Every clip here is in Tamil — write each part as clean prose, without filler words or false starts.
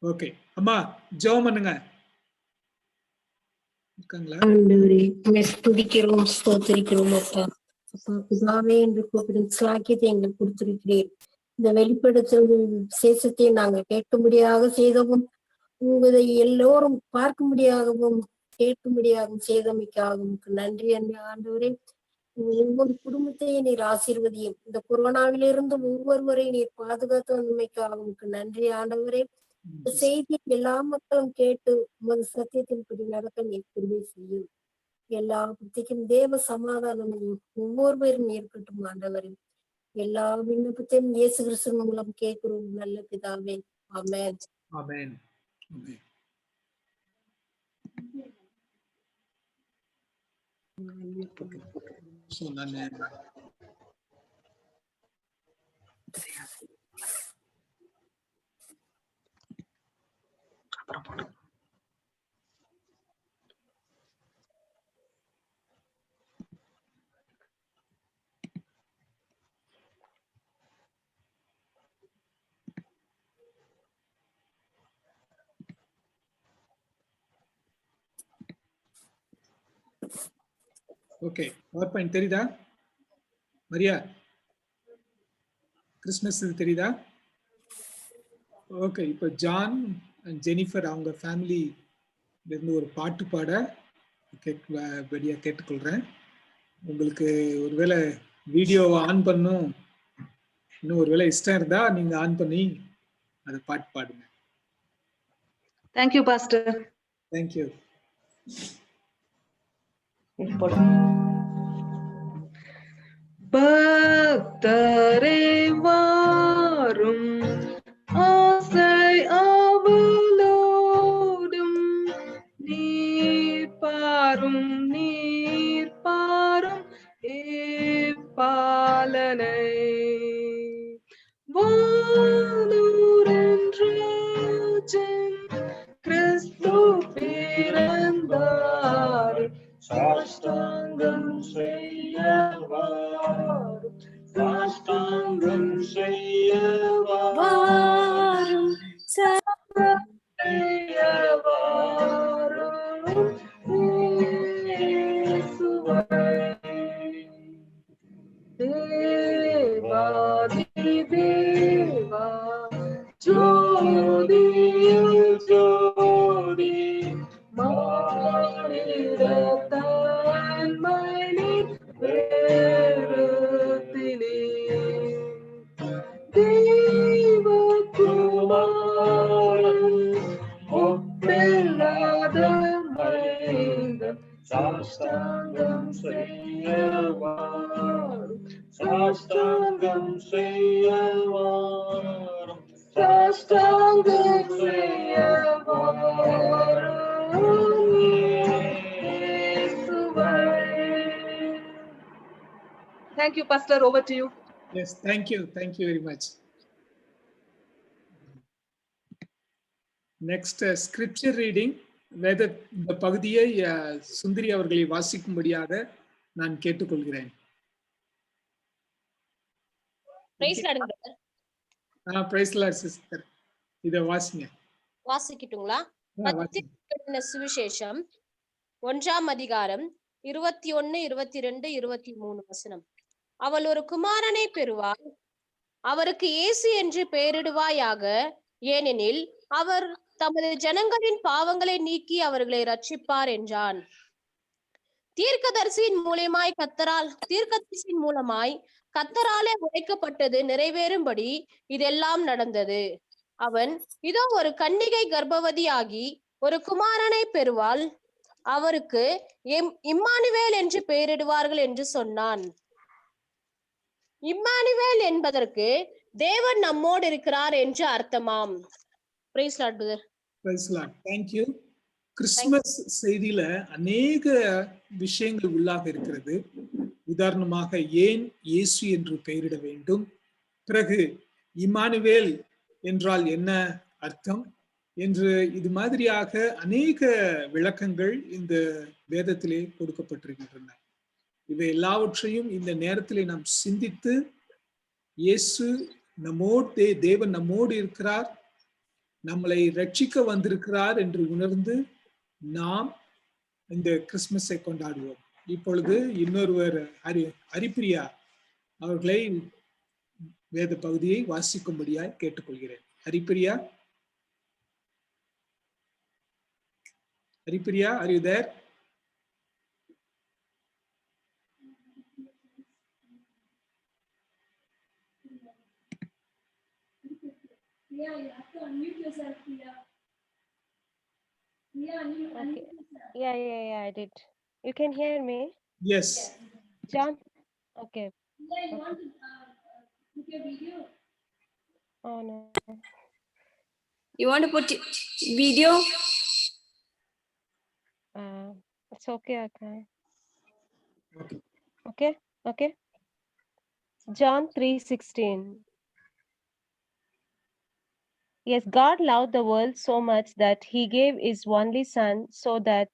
ஓகே அம்மா ஜெபம் பண்ணுங்க. இருக்காங்களா? ஆண்டவரே உம்மை துதிக்கிறோம், ஸ்தோத்திரிக்கிறோம் அப்பா. அப்பா பிதாவே என்று கூப்பிடும் சாக்கியத்தை எங்களுக்கு கொடுத்திருக்கிறேன். இந்த வெளிப்படுத்தல் விசேஷத்தை நாங்கள் கேட்கும்படியாக செய்தவும், உங்களை எல்லோரும் பார்க்கும்படியாகவும் கேட்கும்படியாகவும் செய்தமைக்காகவும் நன்றி ஆண்டவரே. ஒவ்வொரு குடும்பத்தையும் நீர் ஆசீர்வதியும். இந்த கொரோனாவிலிருந்து ஒவ்வொருவரை நீர் பாதுகாத்து வந்தமைக்காகவும் நன்றி ஆண்டவரே. இந்த செய்தியை எல்லா மக்களும் கேட்டு உமது சத்தியத்தின்படி நடக்க நீர் கிருபை செய்யும். எல்லா புத்திக்கும் தேவ சமாதானமும் ஒவ்வொருவரும் இருக்கட்டும் ஆண்டவரே. எல்லா விண்ணப்பத்தையும் இயேசு கிறிஸ்து மூலம் கேட்கிறோம் நல்ல பிதாவே. ஆமென். ஆமென். ஆமென். So, ஓகே பவர் பாயிண்ட் தெரியுதா மரியா? கிறிஸ்மஸ் தெரியுதா? ஓகே, இப்போ ஜான் அண்ட் ஜெனிஃபர் அவங்க ஃபேமிலி இருந்து ஒரு பாட்டு பாட வெளியா கேட்டுக்கொள்றேன். உங்களுக்கு ஒருவேளை வீடியோவை ஆன் பண்ணும் இன்னும் ஒருவேளை இஷ்டம் இருந்தா நீங்க ஆன் பண்ணி அதை பாட்டு பாடுங்க. Thank you pastor. தேங்க்யூ. பக்தரே வாரும், ஆசை அவளோடும் நீர் பாரும் பாலனை வானூரன்றன் கிறிஸ்து பிறந்தார், சாஷ்டாங்கம் செய்யவாரும், சாஷ்டாங்கம் செய்யவாரும், செய்யவாரும் இயேசுவை. தேவாதி தேவா ஜோதியில் ஜோதி, மானிடத்தன்மையிலே வேறுத்திலே, தேவகுமாரன் ஒப்பில்லாத மைந்தன், சாஷ்டாங்கம் செய்யவாரும், சாஷ்டாங்கம் செய்யவாரும், சாஷ்டாங்கம் செய்யவாரும் இயேசுவை. Thank you, Pastor. Over to you. Yes, thank you. Thank you very much. Next, scripture reading. வேத இந்த பகுதியை சுந்தரி அவர்களை வாசிக்கும்படியாக நான் கேட்டுக்கொள்கிறேன். Praise Lord sister. இத வாசிங்க. வாசிக்கட்டுங்களா? சுவிசேஷம் 1ஆம் அதிகாரம் 21, 22, 23 வசனம். அவள் ஒரு குமாரனை பெறுவாள், அவருக்கு இயேசு என்று பெயரிடுவாயாக, ஏனெனில் அவர் தமது ஜனங்களின் பாவங்களை நீக்கி அவர்களை ரட்சிப்பார் என்றான். தீர்க்கதரிசியின் மூலமாய் கர்த்தராலே உரைக்கப்பட்டது நிறைவேறும்படி இதெல்லாம் நடந்தது. அவன் இதோ ஒரு கன்னிகை கர்ப்பவதியாகி ஒரு குமாரனை பெறுவாள், அவருக்கு இம்மானுவேல் என்று பெயரிடுவார்கள் என்று சொன்னான். இம்மானுவேல் என்பதற்கு தேவன் நம்மோடு இருக்கிறார் என்று அர்த்தமாம். Praise Lord brother. Praise Lord. Thank you. Christmas செய்தியில அநேக விஷயங்கள் உள்ளாக இருக்கிறது. உதாரணமாக ஏன் இயேசு என்று பெயரிட வேண்டும், பிறகு இம்மானுவேல் என்றால் என்ன அர்த்தம் என்று இது மாதிரியாக அநேக விளக்கங்கள் இந்த வேதத்திலே கொடுக்கப்பட்டிருக்கின்றன. இவை எல்லாவற்றையும் இந்த நேரத்திலே நாம் சிந்தித்து, இயேசு நம்மோடு, தேவன் நம்மோடு இருக்கிறார், நம்மளை ரட்சிக்க வந்திருக்கிறார் என்று உணர்ந்து நாம் இந்த கிறிஸ்துமஸை கொண்டாடுவோம். இப்பொழுது இன்னொருவர் ஹரிப்பிரியா அவர்களை வேத பகுதியை வாசிக்கும்படியாய் கேட்டுக்கொள்கிறேன். Haripriya, are you there? Yeah, you have to unmute yourself, Priya. Yeah, unmute yourself. Yeah, I did. You can hear me? Yes. John? Okay. Yeah, you want to put your video? Oh, no. You want to put video? It's okay. Okay. Okay. John 3:16. Yes, God loved the world so much that he gave his only Son so that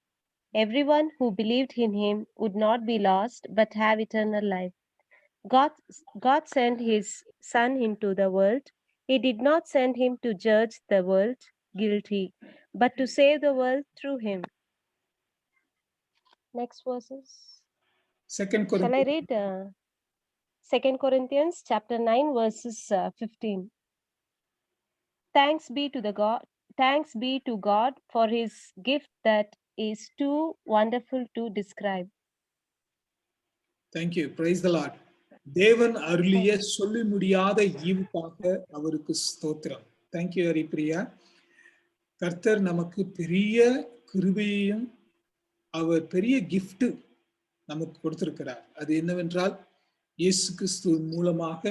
everyone who believed in him would not be lost but have eternal life. God sent his Son into the world. He did not send him to judge the world guilty, but to save the world through him. Next verses. Second Shall I Corinthians. read 2 Corinthians chapter 9 verses 15. Thanks be to God for his gift that is too wonderful to describe. Thank you. Praise the Lord. தேவன் அருளிய சொல்லி முடியாத ஈவுக்காக அவருக்கு ஸ்தோத்திரம். Thank you, Haripriya. கர்த்தர் நமக்கு பெரிய கிருபையையும் அவர் பெரிய gift நமக்கு கொடுத்திருக்கிறார். அது என்னவென்றால் இயேசு கிறிஸ்து மூலமாக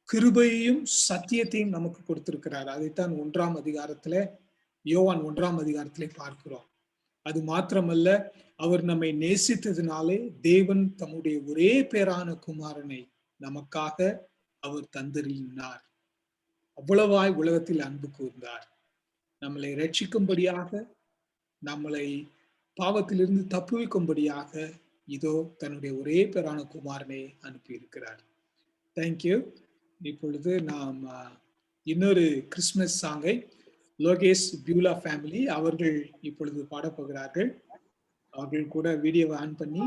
கிருபையையும் சத்தியத்தையும் நமக்கு கொடுத்திருக்கிறார். அதைத்தான் 1ஆம் அதிகாரத்திலே யோவான் 1ஆம் அதிகாரத்திலே பார்க்கிறோம். அது மாத்திரமல்ல, அவர் நம்மை நேசித்ததினாலே தேவன் தம்முடைய ஒரே பேரான குமாரனை நமக்காக அவர் தந்தருளினார். அவ்வளவாய் உலகத்தில் அன்பு கூர்ந்தார். நம்மளை ரட்சிக்கும்படியாக, நம்மளை பாவத்திலிருந்து தப்புவிக்கும்படியாக இதோ தன்னுடைய ஒரே பேரான குமாரனை அனுப்பி இருக்கிறார். தேங்க்யூ. இப்பொழுது நாம் இன்னொரு கிறிஸ்துமஸ் சாங்கை லோகேஷ் பியூலா ஃபேமிலி அவர்கள் இப்பொழுது பாடப்போகிறார்கள். அவர்கள் கூட வீடியோவை ஆன் பண்ணி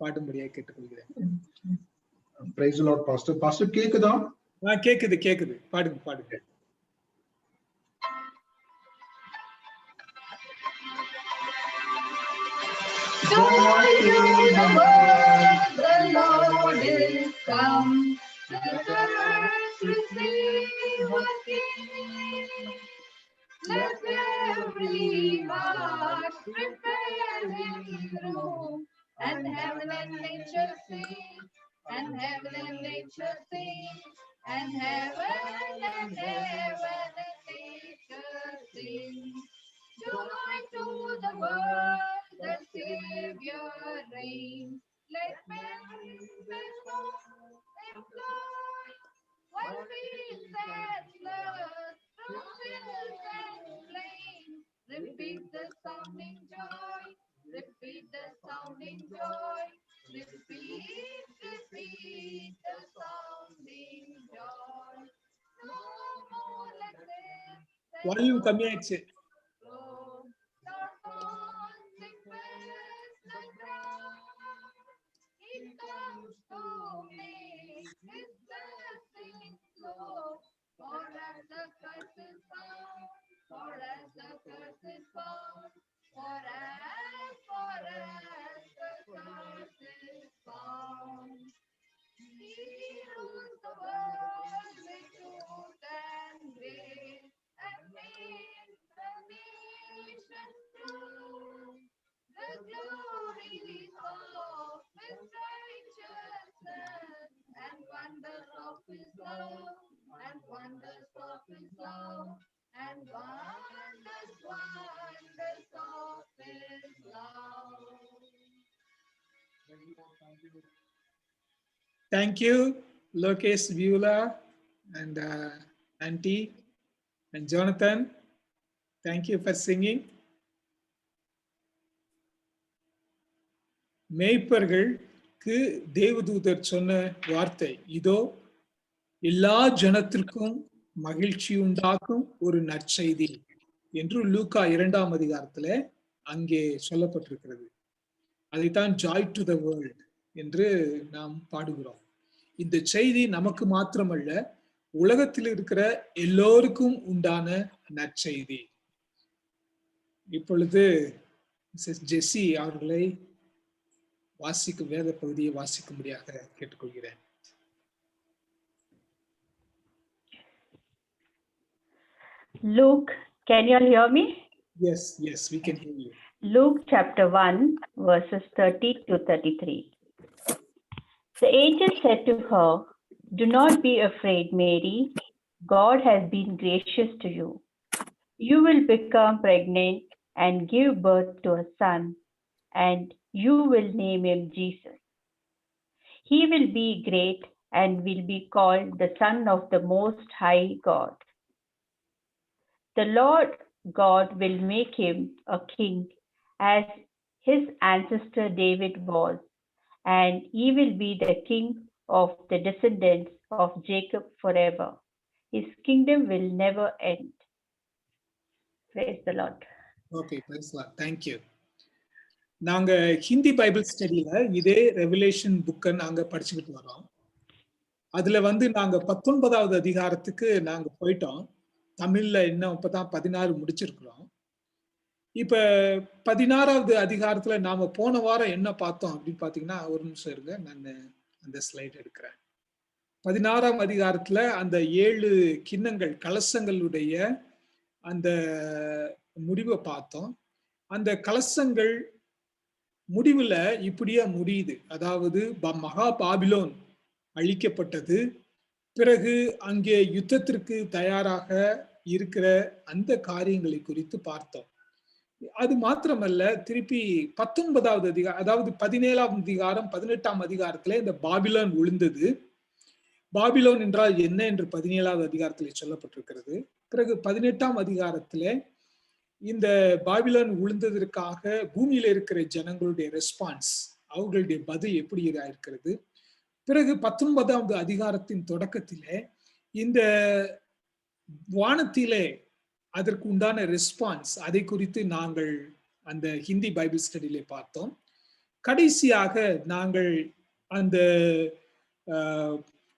பாடும்படியாக கேட்டுக்கொள்கிறேன். Praise the Lord, Pastor. Pastor, கேக்குதா? கேக்குது. பாடுங்க. Joy to the world, the Lord is come. Let us receive a King. Let every heart prepare His room, and heaven and nature sing, and heaven and nature sing, and heaven and nature sing. Joy to the world, the Savior reigns. Let men behold Him fly, while winds and floods through hills and plains. Repeat the sounding joy, repeat the sounding joy, repeat the sounding joy. No more let them volume கம்மியாயிடுச்சு. He comes to make His blessing flow. For as the curse is found, for as the curse is found, for as the curse is found. He rules the world with truth and grace, and makes the nations true. The glory of His righteousness, and wonders of His love, and wonders of His love, and wonders of His love. Thank you, Lokesh Viola and Auntie and Jonathan. Thank you for singing. மேய்ப்பர்களுக்கு தேவதூதர் சொன்ன வார்த்தை, இதோ எல்லா ஜனத்திற்கும் மகிழ்ச்சி உண்டாக்கும் ஒரு நற்செய்தி என்று லூக்கா 2ஆம் அதிகாரத்துல அங்கே சொல்லப்பட்டிருக்கிறது. அதைத்தான் ஜாய் டு த வேர்ல்ட் என்று நாம் பாடுகிறோம். இந்த செய்தி நமக்கு மாத்திரமல்ல, உலகத்தில் இருக்கிற எல்லோருக்கும் உண்டான நற்செய்தி. இப்பொழுது ஜெஸ்ஸி அவர்களை வாசிக்கும் வேத பகுதியை வாசிக்கும்படியாக கேட்டுக்கொள்கிறேன். Luke, can you all hear me? Yes, we can hear you. Luke chapter 1, verses 30 to 33. The angel said to her, "Do not be afraid, Mary. God has been gracious to you. You will become pregnant and give birth to a son, and you will name him Jesus. He will be great and will be called the Son of the Most High God. The Lord God will make him a king as his ancestor David was, and he will be the king of the descendants of Jacob forever. His kingdom will never end." Praise the Lord. Okay, praise the Lord. Thank you. நாங்க ஹிந்தி பைபிள் ஸ்டடியில இதே ரெவலேஷன் புக்கை நாங்க படிச்சுக்கிட்டு வரோம். அதுல நாங்க 19வது அதிகாரத்துக்கு நாங்க போயிட்டோம். தமிழ்ல இன்னும் இப்பதான் 16 முடிச்சிருக்கிறோம். இப்ப 16வது அதிகாரத்துல நாம போன வாரம் என்ன பார்த்தோம் அப்படின்னு பாத்தீங்கன்னா, ஒரு நிமிஷம் இருங்க, நான் அந்த ஸ்லைட் எடுக்கிறேன். 16ஆம் அதிகாரத்துல அந்த 7 கிண்ணங்கள் கலசங்களுடைய அந்த முடிவை பார்த்தோம். அந்த கலசங்கள் முடிவுல இப்படியே முடியுது. அதாவது மகா பாபிலோன் அழிக்கப்பட்டது. பிறகு அங்கே யுத்தத்திற்கு தயாராக இருக்கிற அந்த காரியங்களை குறித்து பார்த்தோம். அது மாத்திரமல்ல, திருப்பி 19வது அதிகாரம், அதாவது 17ஆம் அதிகாரம் 18ஆம் அதிகாரத்துல இந்த பாபிலோன் விழுந்தது. பாபிலோன் என்றால் என்ன என்று 17வது அதிகாரத்திலே சொல்லப்பட்டிருக்கிறது. பிறகு 18ஆம் அதிகாரத்துல இந்த பாபிலோன் விழுந்ததற்காக பூமியில இருக்கிற ஜனங்களுடைய ரெஸ்பான்ஸ், அவர்களுடைய பதில் எப்படி இருக்கிறது. பிறகு 19வது அதிகாரத்தின் தொடக்கத்திலே இந்த வானத்திலே அதற்கு உண்டான ரெஸ்பான்ஸ், அதை குறித்து நாங்கள் அந்த ஹிந்தி பைபிள் ஸ்டடியிலே பார்த்தோம். கடைசியாக நாங்கள் அந்த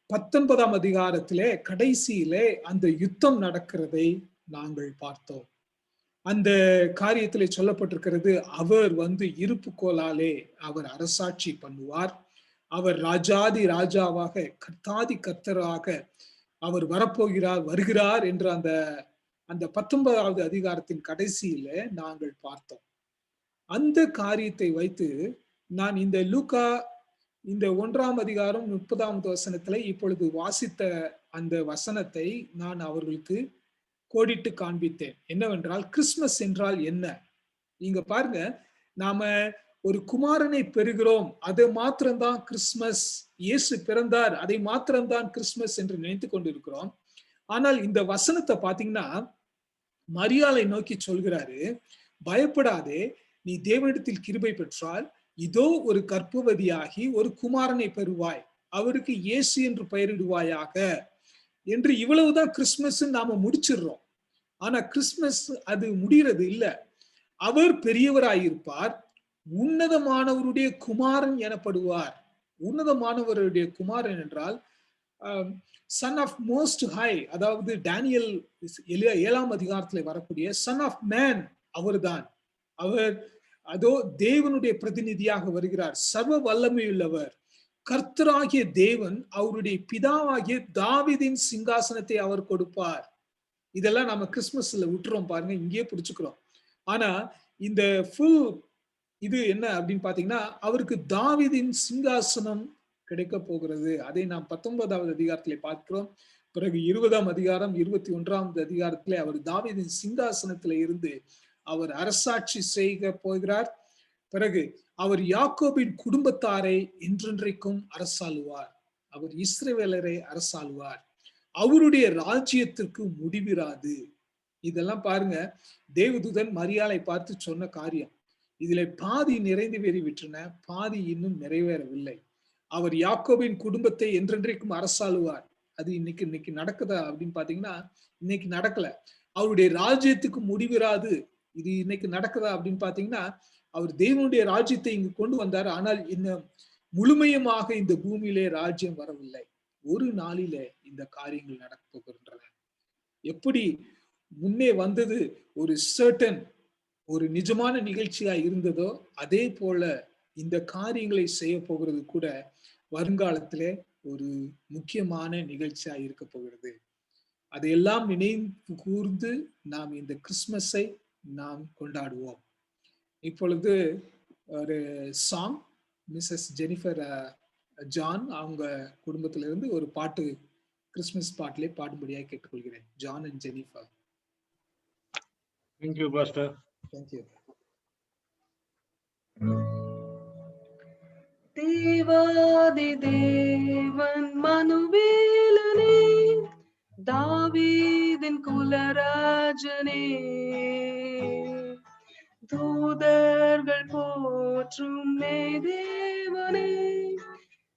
19ஆம் அதிகாரத்திலே கடைசியிலே அந்த யுத்தம் நடக்கிறதை நாங்கள் பார்த்தோம். அந்த காரியத்திலே சொல்லப்பட்டிருக்கிறது, அவர் இருப்பு கோலாலே அவர் அரசாட்சி பண்ணுவார், அவர் ராஜாதி ராஜாவாக கர்த்தாதி கர்த்தராக அவர் வருகிறார் என்ற அந்த 19வது அதிகாரத்தின் கடைசியில நாங்கள் பார்த்தோம். அந்த காரியத்தை வைத்து நான் இந்த லூக்கா இந்த 1ஆம் அதிகாரம் 30வது வசனத்துல இப்பொழுது வாசித்த அந்த வசனத்தை நான் அவர்களுக்கு கோடிட்டு காண்பித்தேன். என்னவென்றால், கிறிஸ்துமஸ் என்றால் என்ன? இங்க பாருங்க, நாம ஒரு குமாரனை பெறுகிறோம், அதை மாத்திரம்தான் கிறிஸ்துமஸ், இயேசு பிறந்தார், அதை மாத்திரம்தான் கிறிஸ்துமஸ் என்று நினைத்து கொண்டிருக்கிறோம். ஆனால் இந்த வசனத்தை பாத்தீங்கன்னா மரியாளை நோக்கி சொல்கிறாரு, பயப்படாதே, நீ தேவனிடத்தில் கிருபை பெற்றால் இதோ ஒரு கர்ப்பவதியாகி ஒரு குமாரனை பெறுவாய், அவருக்கு இயேசு என்று பெயரிடுவாயாக என்று. இவ்வளவுதான் கிறிஸ்துமஸ் நாம முடிச்சிடுறோம். ஆனா கிறிஸ்துமஸ் அது முடிகிறது இல்ல. அவர் பெரியவராயிருப்பார், உன்னதமானவருடைய குமாரன் எனப்படுவார். உன்னதமானவருடைய குமாரன் என்றால் சன் ஆஃப் மோஸ்ட் ஹை, அதாவது டேனியல் 7ஆம் அதிகாரத்துல வரக்கூடிய சன் ஆஃப் மேன் அவர்தான். அவர் அதோ தேவனுடைய பிரதிநிதியாக வருகிறார், சர்வ வல்லமையுள்ளவர், கர்த்தராகிய தேவன் அவருடைய பிதாவாகிய தாவீதின் சிங்காசனத்தை அவர் கொடுப்பார். இதெல்லாம் நம்ம கிறிஸ்துமஸ்ல விட்டுறோம் பாருங்க, இங்கேயே பிடிச்சுக்கிறோம். ஆனா இந்த ஃபுல் இது என்ன அப்படின்னு பாத்தீங்கன்னா, அவருக்கு தாவீதின் சிங்காசனம் கிடைக்க போகிறது. அதை நாம் 19வது அதிகாரத்திலே பார்க்கிறோம். பிறகு 20ஆம் அதிகாரம் 21ஆம் அதிகாரத்திலே அவர் தாவீதின் சிங்காசனத்தில இருந்து அவர் அரசாட்சி செய்ய போகிறார். பிறகு அவர் யாக்கோபின் குடும்பத்தாரை என்றென்றைக்கும் அரசாளுவார், அவர் இஸ்ரவேலரை அரசாளுவார், அவருடைய ராஜ்யத்திற்கு முடிவிராது. இதெல்லாம் பாருங்க, தேவதூதன் மரியாளை பார்த்து சொன்ன காரியம். இதுல பாதி நிறைவேறி விட்டன, பாதி இன்னும் நிறைவேறவில்லை. அவர் யாக்கோபின் குடும்பத்தை என்றென்றைக்கும் அரசாளுவார், அது இன்னைக்கு நடக்குதா அப்படின்னு பாத்தீங்கன்னா இன்னைக்கு நடக்கல. அவருடைய ராஜ்யத்துக்கு முடிவிராது. இது இன்னைக்கு நடக்குதா அப்படின்னு பாத்தீங்கன்னா, அவர் தேவனுடைய ராஜ்யத்தை இங்கு கொண்டு வந்தார். ஆனால் இன்னும் முழுமையமாக இந்த பூமியிலே ராஜ்யம் வரவில்லை. ஒரு நாளிலே இந்த காரியங்கள் நடக்க போகின்றன. எப்படி முன்னே வந்தது ஒரு சர்டன் ஒரு நிஜமான நிகழ்ச்சியா இருந்ததோ, அதே போல இந்த காரியங்களை செய்ய போகிறது கூட வருங்காலத்திலே ஒரு முக்கியமான நிகழ்ச்சியா இருக்க போகிறது. அதையெல்லாம் நினைவு கூர்ந்து நாம் இந்த கிறிஸ்துமஸை நாம் கொண்டாடுவோம். இப்பொழுது ஒரு சாங் மிஸ்ஸஸ் ஜெனிஃபர் ஜான் அவங்க குடும்பத்திலிருந்து ஒரு பாட்டு கிறிஸ்துமஸ் பாட்டிலே பாடும்படியாக கேட்டுக்கொள்கிறேன். John and Jennifer. Thank you, Pastor. Thank you. தேவாதி தேவன் மனுவேலனே, தாவீதின் குலராஜனே, தூதர்கள் போற்றும் தேவனே,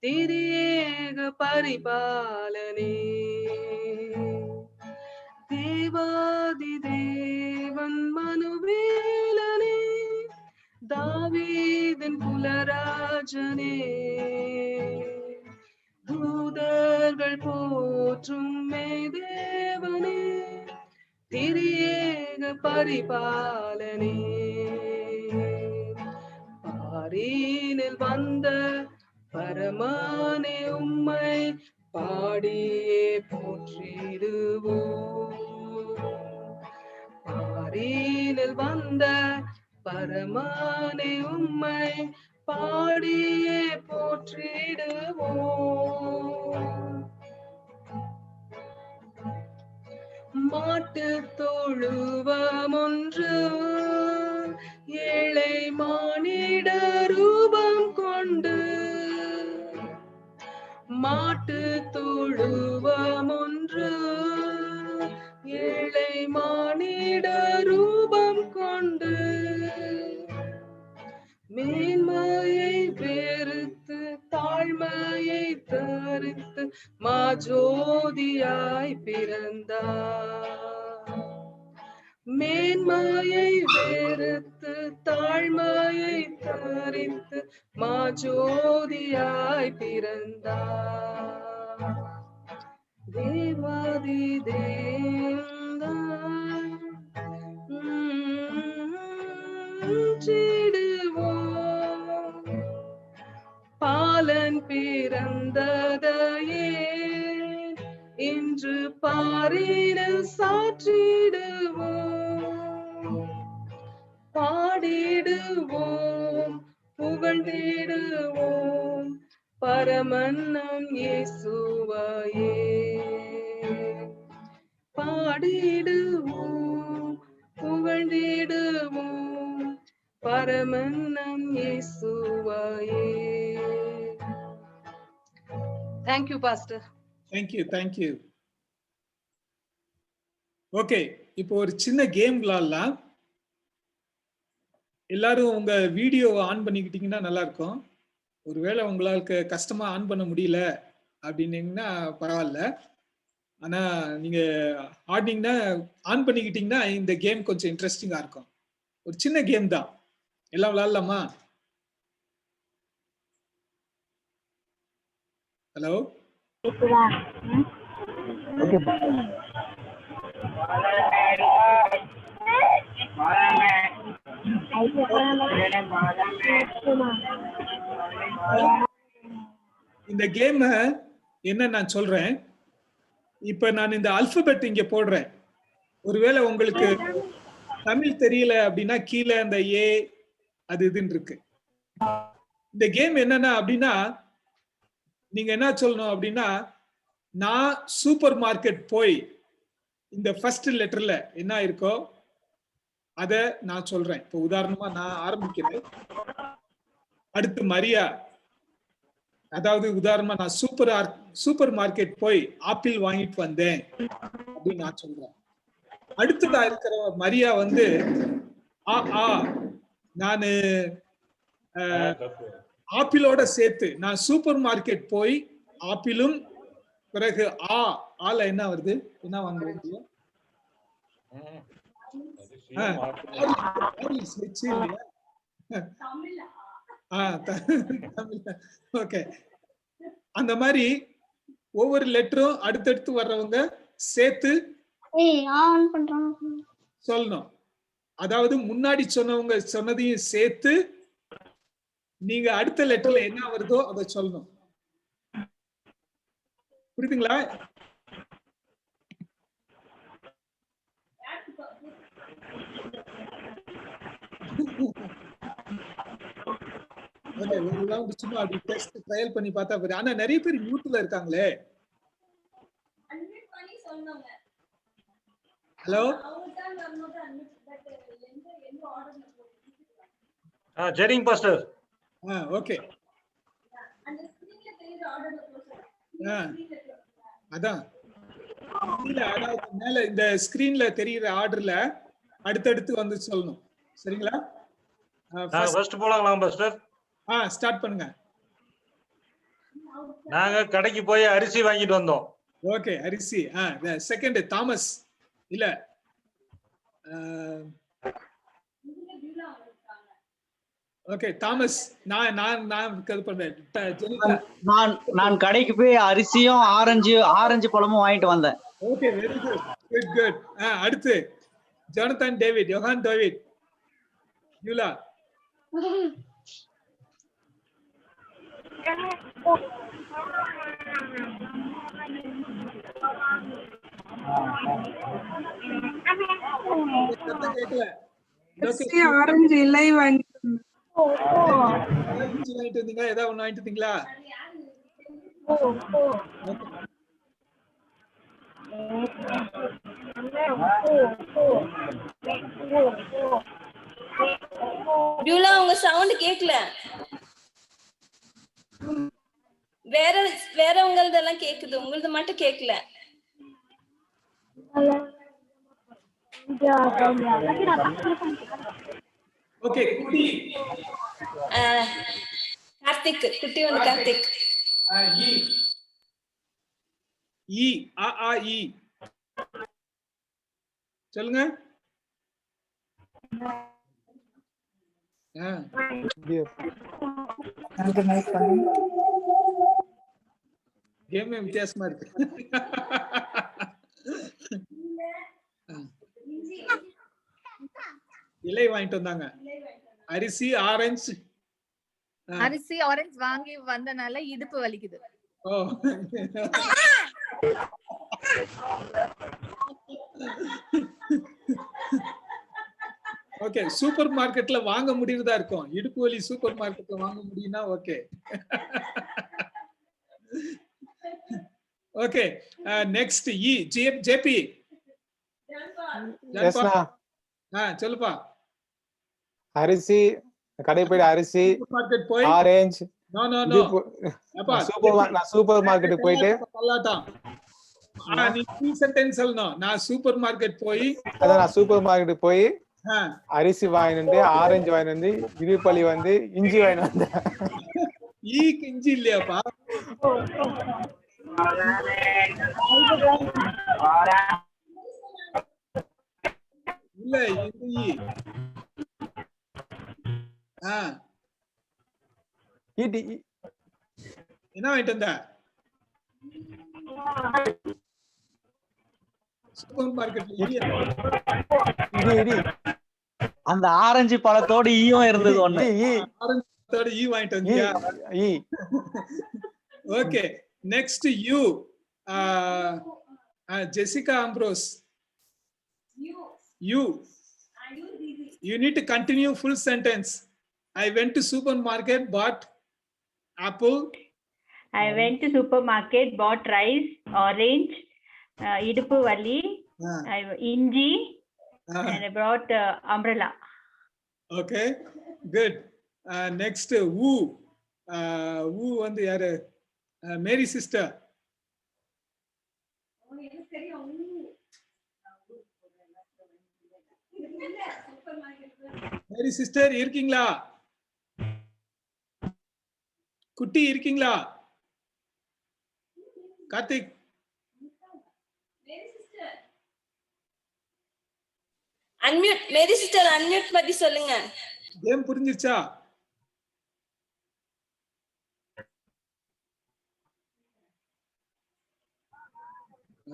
திரியேக பரிபாலனே. தேவாதி தேவன் மனுவேலனே, தாவீதின் குலராஜனே, தூதர்கள் போற்றும் தேவனே, திரியேக பரிபாலனே. பாரினில் வந்த பரமானே உம்மை பாடியே போற்றிடுவோம். பாரினில் வந்த பரமானே உம்மை பாடியே போற்றிடுவோம். மாட்டு தொழுவம் ஒன்று ஏழை மானிட ரூபம் கொண்டு, மாட்டு தொழுவம் ஒன்று ஏழை மானிட ரூபம் கொண்டு, மேன்மையை வெறுத்து தாழ்மையை தரித்து மாஜோதியாய் பிறந்தார். மேன்மையை வெறுத்து தாழ்மையை தரித்து மாஜோதியாய் பிறந்தார். தேவாதி தேவன் போற்றிடுவோம். பாலன் பிறந்ததையே இன்று பாரினில் சாற்றிடுவோம். பாடிடுவோம் புகழ்ந்திடுவோம் பரமன்னம் இயேசுவையே. பாடிடுவோம் புகழ்ந்திடுவோம் பரமன்னம் இயேசுவையே. Thank you, Pastor. Thank you, thank you. Okay, இப்போ ஒரு சின்ன கேம் விளையாடலாம். எல்லாரும் உங்க வீடியோவை ஆன் பண்ணிக்கிட்டீங்கன்னா நல்லா இருக்கும். ஒருவேளை உங்களுக்கு கஷ்டமா ஆன் பண்ண முடியல அப்படின்னீங்கன்னா பரவாயில்ல. ஆனா நீங்க ஆடினீங்கன்னா ஆன் பண்ணிக்கிட்டீங்கன்னா இந்த கேம் கொஞ்சம் இன்ட்ரெஸ்டிங்கா இருக்கும். ஒரு சின்ன கேம் தான். எல்லாம் விளையாடலாமா? ஹலோ, இந்த கேம் என்ன நான் சொல்றேன். இப்ப நான் இந்த அல்பபெட் இங்க போடுறேன். ஒருவேளை உங்களுக்கு தமிழ் தெரியல அப்படின்னா கீழே அந்த ஏ அது இதுன்னு இருக்கு. இந்த கேம் என்னன்னா அப்படின்னா நீங்க என்ன சொல்லணும் அப்படின்னா, நான் சூப்பர் மார்க்கெட் போய் இந்த ஃபர்ஸ்ட் லெட்டர்ல என்ன இருக்கோ அத நான் சொல்றேன். இப்போ உதாரணமா நான் ஆரம்பிக்கிறேன். அடுத்து மரியா, அதாவது உதாரணமா நான் சூப்பர் மார்க்கெட் போய் ஆப்பிள் வாங்கிட்டு வந்தேன் அப்படின்னு நான் சொல்றேன். அடுத்ததா இருக்கிற மரியா வந்து நானு ஆப்பிளோட சேர்த்து நான் சூப்பர் மார்க்கெட் போய் ஆப்பிளும் பிறகு ஆல என்ன வருது? என்ன வாங்க முடியும்? ஓகே. அந்த மாதிரி ஒவ்வொரு லெட்டரும் அடுத்தடுத்து வர்றவங்க சேர்த்து சொல்லணும். அதாவது முன்னாடி சொன்னவங்க சொன்னதையும் சேர்த்து நீங்க அடுத்த லெட்டர்ல என்ன வருதோ அதை சொல்லணும். புரியுதுங்களா? சும்மா அப்படி டெஸ்ட் ட்ரையல் பண்ணி பார்த்தா. ஆனா நிறைய பேர் மியூட்ல இருக்காங்களே. ஹலோ, சரிங்க பாஸ்டர். ஓகே. அதான் அதாவது மேல இந்த ஸ்கிரீன்ல தெரியுற ஆர்டர்ல அடுத்தடுத்து வந்து சொல்லணும். சரிங்களா? First போலாங்களா pastor? ஸ்டார்ட் பண்ணுங்க. நாங்க கடைக்கு போய் அரிசி வாங்கிட்டு வந்தோம். ஓகே, அரிசி. Second Thomas. இல்ல, ஓகே தாமஸ். நான் கடைக்கு போய் அரிசியும் ஆரஞ்சு பழமும் வாங்கிட்டு வந்தேன். Okay, very good, good good. அடுத்து Jonathan David, Yohan David, யூலா. Orange இலை வாங்கிட்டு வந்தீங்க. ஏதாவது ஒண்ணு வாங்கிட்டு வந்தீங்களா? உங்க சவுண்ட் கேக்கல. வேறவங்களதெல்லாம் கேக்குது, உங்களது மட்டும் கேக்கல. ஓகே, குட்டி. கார்த்திக், குட்டி வந்து கார்த்திக். சொல்லுங்க. கேமே வித்தியாசமா இருக்கு. இலை வாங்கிட்டு வந்தாங்க. அரிசி ஆரஞ்சு வாங்கி வந்தனால இடுப்பு வலிக்குது. ஓகே, சூப்பர் மார்க்கெட்ல வாங்க முடியறதா இருக்கும். இடுப்பு வலி சூப்பர் மார்க்கெட்ல வாங்க முடியும்னா ஓகே. Okay, next JP. சொல்லுப்பா. அரிசி கடை போய் அரிசி, மார்க்கெட் போய் ஆரஞ்சு. சூப்பர் மார்க்கெட் போயிட்டு நீ சென்டென்ஸ் சொல்லணும். நான் சூப்பர் மார்க்கெட் போய் அரிசி வாங்கிட்டு ஆரஞ்சு வாங்கிட்டு வந்து இடுப்பள்ளி வந்து இஞ்சி வாங்கிட்டு வந்தேன். இஞ்சி இல்லையாப்பா? இல்ல, என்ன வாங்கிட்டு வந்த? சூப்பர் மார்க்கெட் அந்த ஆரஞ்சு பழத்தோட ஈயும் இருந்தது. ஒண்ணு ஆரஞ்சோட ஈ வாங்கிட்டு வந்தியா? Okay, next you. Jessica Ambrose. You need to continue full sentence. I went to supermarket, bought apple. I went to supermarket, bought rice, orange, iduppu valli, inji, and I brought umbrella. Okay, good. Next, woo. Woo வந்து யாரு? Mary sister. மேரி சிஸ்டர் இருக்கீங்களா? குட்டி இருக்கீங்களா? Karthik unmute Mary sister unmute பத்தி சொல்லுங்க. கேம் புரிஞ்சிருச்சா?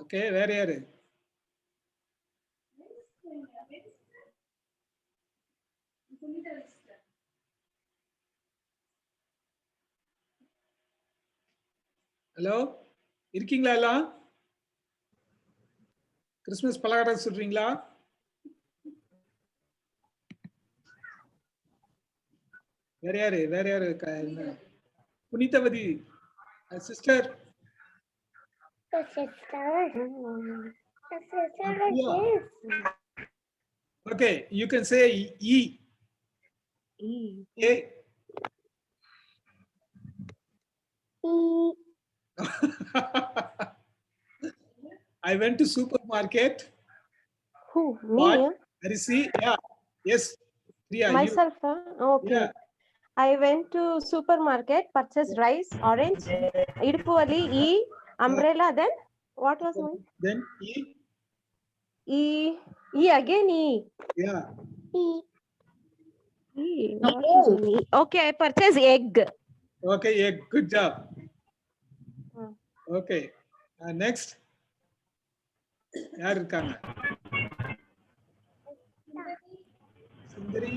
ஓகே, வேற யாரு? ஹலோ, இருக்கீங்களா எல்லாம்? கிறிஸ்மஸ் பலகாரம் சொல்றீங்களா? வேற யாரு? வேற யாரு? Punithavathi sister. Okay, you can say E. A. I went to supermarket. Who? Me? What? Arisi? Yeah. Yes. Priya, Myself? Okay. Yeah. I went to supermarket, purchased rice, orange, idupuvali, E, umbrella. Then what was mine? Then E. E again E. Yeah. What was E? Okay, I purchased egg. Okay, yeah, good job. Okay. Next. யார் இருக்காங்க? சுந்தரி.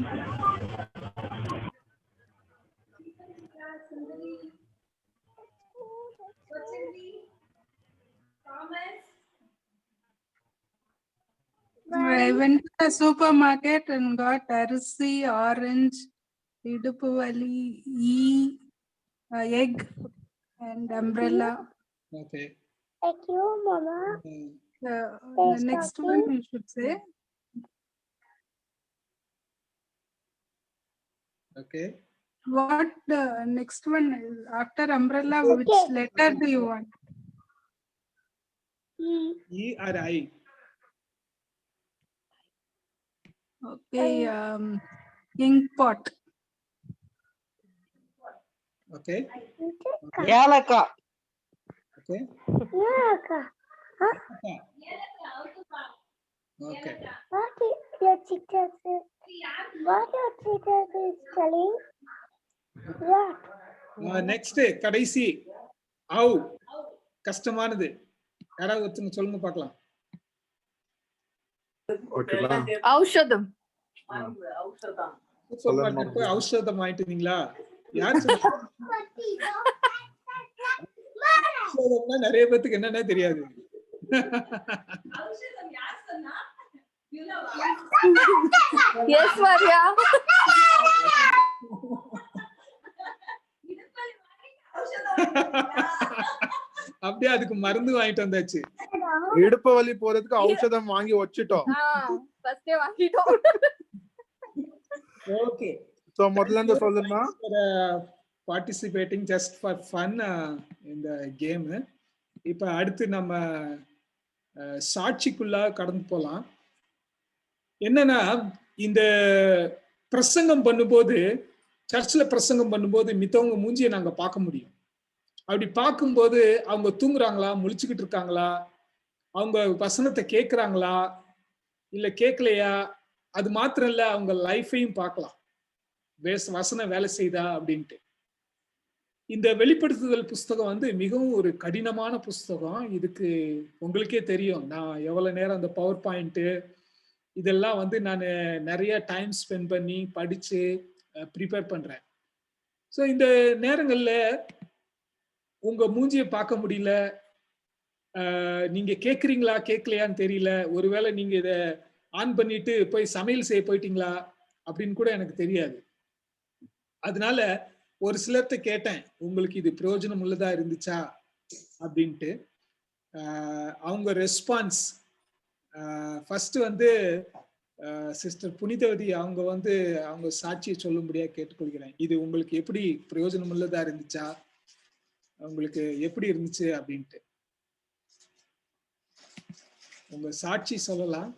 I went to the supermarket and got arisi, orange, idupuvali, egg, and umbrella. Okay. Thank you, Mama. The next one you should say. Okay. What the next one is after umbrella? Which letter do you want? E or I? Okay, ink pot. Okay. ஏலக்காய். Okay. Okay. What your teacher said? What your teacher is telling? What? Next கடைசி ஆவ் கஷ்டமானது. யாராவது ஒருத்தங்க சொல்லுங்க பார்க்கலாம். ஓகேவா? ஔஷதம். சூப்பர்மார்க்கெட் போய் ஔஷதம் வாங்கிட்டு வந்தீங்களா? யார் சொன்னா? ஔஷதம்னா நிறைய பேருக்கு என்னன்னே தெரியாது. எஸ் வாரியா. அப்படியே அதுக்கு மருந்து வாங்கிட்டு வந்தாச்சு. இடுப்பு வலி போறதுக்கு ஔஷதம் வாங்கி வச்சிட்டோம். ஃபர்ஸ்டே வாங்கிட்டோம். ஓகே. சோ முதல்ல இருந்து சொல்லுமா? Participating just for fun in the game. இப்ப அடுத்து நம்ம சாட்சிக்குள்ள கடந்து போலாம். என்னன்னா இந்த பிரசங்கம் பண்ணும்போது சர்ச்சில் பிரசங்கம் பண்ணும்போது மித்தவங்க மூஞ்சியை நாங்க பார்க்க முடியும். அப்படி பார்க்கும்போது அவங்க தூங்குறாங்களா, முழிச்சுக்கிட்டு இருக்காங்களா, அவங்க வசனத்தை கேட்குறாங்களா இல்ல கேட்கலையா, அது மாத்திரம் இல்ல அவங்க லைஃபையும் பார்க்கலாம், வசனம் வேலை செய்தா அப்படின்ட்டு. இந்த வெளிப்படுத்துதல் புஸ்தகம் வந்து மிகவும் ஒரு கடினமான புஸ்தகம். இதுக்கு உங்களுக்கே தெரியும், நான் எவ்வளவு நேரம் அந்த பவர் பாயிண்ட் இதெல்லாம் வந்து நான் நிறைய டைம் ஸ்பெண்ட் பண்ணி படிச்சு ப்ரிப்பேர் பண்றேன். ஸோ இந்த நேரங்கள்ல உங்க மூஞ்சியை பார்க்க முடியல, நீங்க கேட்குறீங்களா கேட்கலையான்னு தெரியல, ஒருவேளை நீங்க இதை ஆன் பண்ணிட்டு போய் சமையல் செய்ய போயிட்டீங்களா அப்படின்னு கூட எனக்கு தெரியாது. அதனால ஒரு சிலர்கிட்ட கேட்டேன், உங்களுக்கு இது பிரயோஜனம் உள்ளதா இருந்துச்சா அப்படின்ட்டு. அவங்க ரெஸ்பான்ஸ் ஃபர்ஸ்ட் வந்து சிஸ்டர் புனிதவதி அவங்க வந்து அவங்க சாட்சியை சொல்லும்படியா கேட்டுக்கொள்கிறேன். இது உங்களுக்கு எப்படி பிரயோஜனம் உள்ளதா இருந்துச்சா, உங்களுக்கு எப்படி இருந்துச்சு அப்படின்ட்டு உங்க சாட்சி சொல்லலாம்.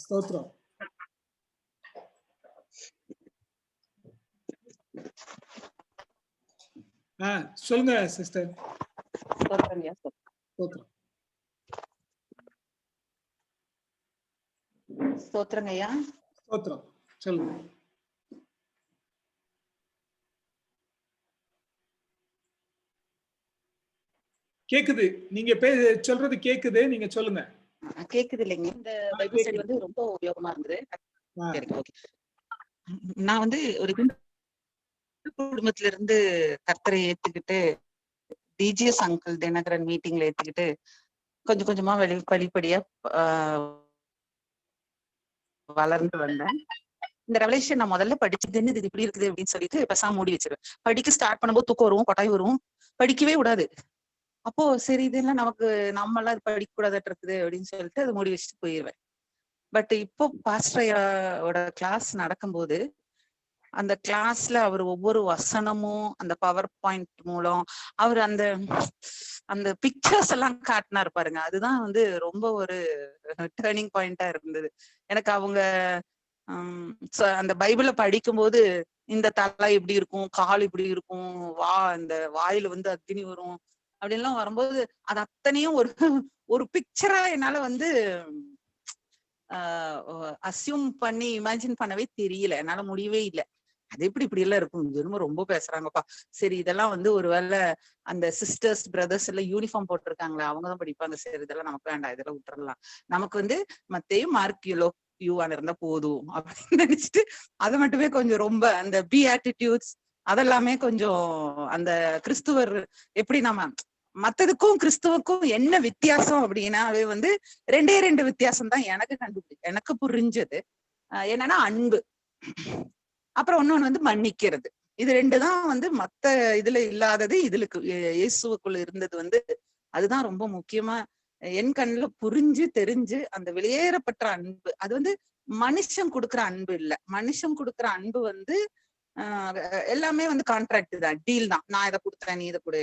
ஸ்தோத்திரம். சொல்லுங்க சிஸ்டர். ஸ்தோத்திரம். ஸ்தோத்திரங்க ஐயா. ஸ்தோத்திரம். சொல்லுங்க. கேக்குது, நீங்க சொல்றது கேக்குது, நீங்க சொல்லுங்க. கேக்குது இல்லைங்க. இந்த பைபிள் ஸ்டடி வந்து ரொம்ப உபயோகமா இருந்தது. நான் வந்து ஒரு குடும்பத்துல இருந்து கர்த்தரை ஏத்துக்கிட்டு டிஜிஎஸ் அங்கிள் தினகரன் மீட்டிங்ல ஏத்துக்கிட்டு கொஞ்சம் கொஞ்சமா படிப்படியா வளர்ந்து வந்தேன். இந்த ரெவலேஷன் நான் முதல்ல படிச்சதுன்னு இது இப்படி இருக்குது அப்படின்னு சொல்லிட்டு பெசாம மூடி வச்சிருவேன். படிக்க ஸ்டார்ட் பண்ணும்போது தூக்கம் வரும், கொட்டாய் வரும், படிக்கவே விடாது. அப்போ சரி இதெல்லாம் நமக்கு நம்மளாம் இது படிக்க கூடாதுட்டு இருக்குது அப்படின்னு சொல்லிட்டு அதை மூடி வச்சுட்டு போயிடுவேன். பட் இப்போ பாஸ்டரோட கிளாஸ் நடக்கும்போது அந்த கிளாஸ்ல அவர் ஒவ்வொரு வசனமும் அந்த பவர் பாயிண்ட் மூலம் அவர் அந்த அந்த பிக்சர்ஸ் எல்லாம் காட்டினாரு பாருங்க. அதுதான் வந்து ரொம்ப ஒரு டேர்னிங் பாயிண்டா இருந்தது எனக்கு. அவங்க அந்த பைபிளை படிக்கும்போது இந்த தலை இப்படி இருக்கும், கால் இப்படி இருக்கும், இந்த வாயில வந்து அக்னி வரும் அப்படின்லாம் வரும்போது அது அத்தனையும் ஒரு பிக்சரா என்னால வந்து அசியூம் பண்ணி இமேஜின் பண்ணவே தெரியல, என்னால முடியவே இல்லை. அது எப்படி இப்படி எல்லாம் இருக்கும், ரொம்ப பேசுறாங்கப்பா. சரி இதெல்லாம் வந்து ஒருவேளை அந்த சிஸ்டர்ஸ் பிரதர்ஸ் எல்லாம் யூனிஃபார்ம் போட்டிருக்காங்களே அவங்கதான் படிப்பாங்க, சரி இதெல்லாம் நமக்கு வேண்டாம், இதெல்லாம் விட்டுறலாம், நமக்கு வந்து மத்தேயும் மார்க் யூவான் இருந்தா போதும் அப்படின்னு நினைச்சிட்டு அதை மட்டுமே கொஞ்சம் ரொம்ப அந்த பீஆட்டிடியூட்ஸ் அதெல்லாமே கொஞ்சம் அந்த கிறிஸ்துவர் எப்படி நம்ம மத்ததுக்கும் கிறிஸ்துவுக்கும் என்ன வித்தியாசம் அப்படின்னாவே வந்து ரெண்டு வித்தியாசம் தான் எனக்கு புரிஞ்சது. என்னன்னா அன்பு, அப்புறம் இன்னொன்னு வந்து மன்னிக்கிறது. இது ரெண்டு தான் வந்து மத்த இதுல இல்லாதது, இதுக்கு இயேசுவுக்குள்ள இருந்தது வந்து அதுதான் ரொம்ப முக்கியமா என் கண்ணுல புரிஞ்சு தெரிஞ்சு. அந்த வெளியேறப்பட்ட அன்பு அது வந்து மனுஷன் கொடுக்குற அன்பு இல்ல. மனுஷன் கொடுக்குற அன்பு வந்து எல்லாமே வந்து கான்ட்ராக்ட் தான், டீல் தான். நான் இதை கொடுத்தேன், நீ இதை கொடு.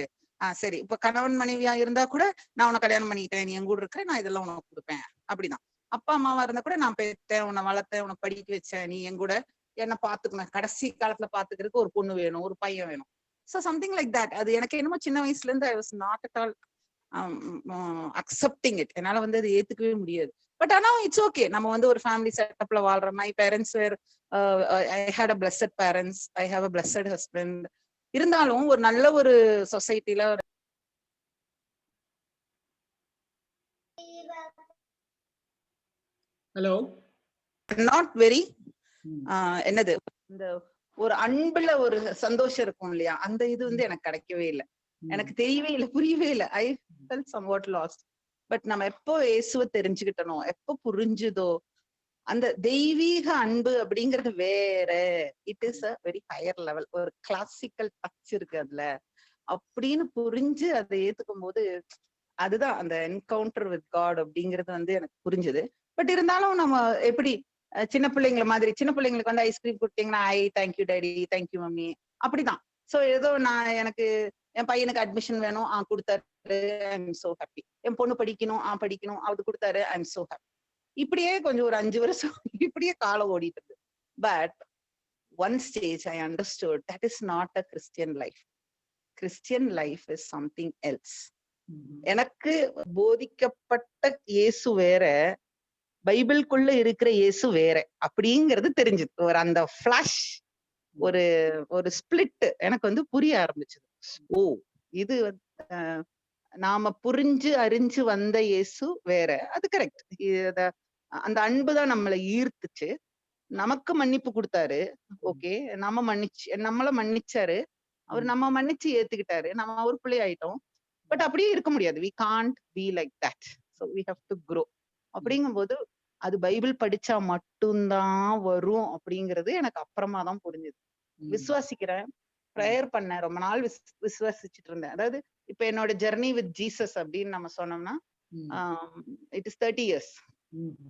சரி இப்ப கணவன் மனைவியா இருந்தா கூட நான் உன்னை கல்யாணம் பண்ணிக்கிட்டேன், நீ என் கூட இருக்க, நான் இதெல்லாம் உனக்கு கொடுப்பேன். அப்படிதான். அப்பா அம்மாவா இருந்தா கூட நான் பெற்றேன், உன்னை வளர்த்தேன், உனக்கு படிக்க வச்சேன், நீ என் கூட என்ன பாத்துக்கணும், கடைசி காலத்துல பாத்துக்கிறதுக்கு ஒரு பொண்ணு வேணும், ஒரு பையன் வேணும். So something like that. அது எனக்கு என்னமோ சின்ன வயசுல இருந்து I was not at all accepting it. என்னால வந்து அது ஏத்துக்கவே முடியாது. பட் ஆனா இட்ஸ் ஓகே, நம்ம வந்து ஒரு ஃபேமிலி செட்டப்ல வாழ்றோம். My parents were I had a blessed parents, I have a blessed husband. இருந்தாலும் ஒரு நல்ல ஒரு சொசைட்டில ஹலோ நாட் வெரி என்னது இந்த ஒரு அன்புல ஒரு சந்தோஷம் இருக்கும் இல்லையா, அந்த இது வந்து எனக்கு கிடைக்கவே இல்லை, எனக்கு தெரியவே இல்லை, புரியவே இல்லை. I felt somewhat last. But நம்ம எப்போ இயேசுவை தெரிஞ்சுக்கிட்டனோ, எப்போ புரிஞ்சுதோ, அந்த தெய்வீக அன்பு அப்படிங்கிறது வேற. It is a very higher level, ஒரு கிளாசிக்கல் டச் இருக்கு அதுல அப்படின்னு புரிஞ்சு அதை ஏத்துக்கும் போது அதுதான் அந்த என்கவுண்டர் வித் காட் அப்படிங்கிறது வந்து எனக்கு புரிஞ்சுது. பட் இருந்தாலும் நம்ம எப்படி சின்ன பிள்ளைங்கள மாதிரி, சின்ன பிள்ளைங்களுக்கு வந்து ஐஸ்கிரீம் கொடுத்தீங்கன்னா I thank you daddy, thank you mummy, அப்படிதான். சோ ஏதோ நான் எனக்கு என் பையனுக்கு அட்மிஷன் வேணும், கொடுத்தாரு, ஐ எம் சோ ஹாப்பி. என் பொண்ணு படிக்கணும், படிக்கணும், அது கொடுத்தாரு, ஐ எம் சோ ஹாப்பி. இப்படியே கொஞ்சம் ஒரு 5 வருஷம் இப்படியே காலம் ஓடிட்டு இருக்கு. But one stage I understood that is not a Christian life. Christian life is something else. எனக்கு போதிக்கப்பட்ட இயேசு வேற, பைபிள்குள்ள இருக்கிற இயேசு வேற அப்படிங்கிறது தெரிஞ்சது. ஒரு அந்த ஃபிளாஷ், ஒரு ஸ்பிளிட் எனக்கு வந்து புரிய ஆரம்பிச்சது. ஓ இது நாம புரிஞ்சு அறிஞ்சு வந்த இயேசு வேற, அது கரெக்ட். அந்த அன்புதான் நம்மளை ஈர்த்துச்சு. நமக்கு மன்னிப்பு கொடுத்தாரு, ஓகே, நம்மள மன்னிச்சாரு, அவர் நம்ம மன்னிச்சு ஏத்துக்கிட்டாரு, நம்ம அவர் பிள்ளை ஆயிட்டோம். பட் அப்படியே இருக்க முடியாது. we can't be like that, so we have to grow. அப்படிங்கும்போது அது பைபிள் படிச்சா மட்டும்தான் வரும் அப்படிங்கிறது எனக்கு அப்புறமா தான் புரிஞ்சுது. விசுவாசிக்கிறேன், ப்ரேயர் பண்ணேன், ரொம்ப நாள் விசுவாசிச்சுட்டு இருந்தேன். அதாவது இப்ப என்னோட ஜெர்னி வித் ஜீசஸ் அப்படின்னு நம்ம சொன்னோம்னா it is 30 years.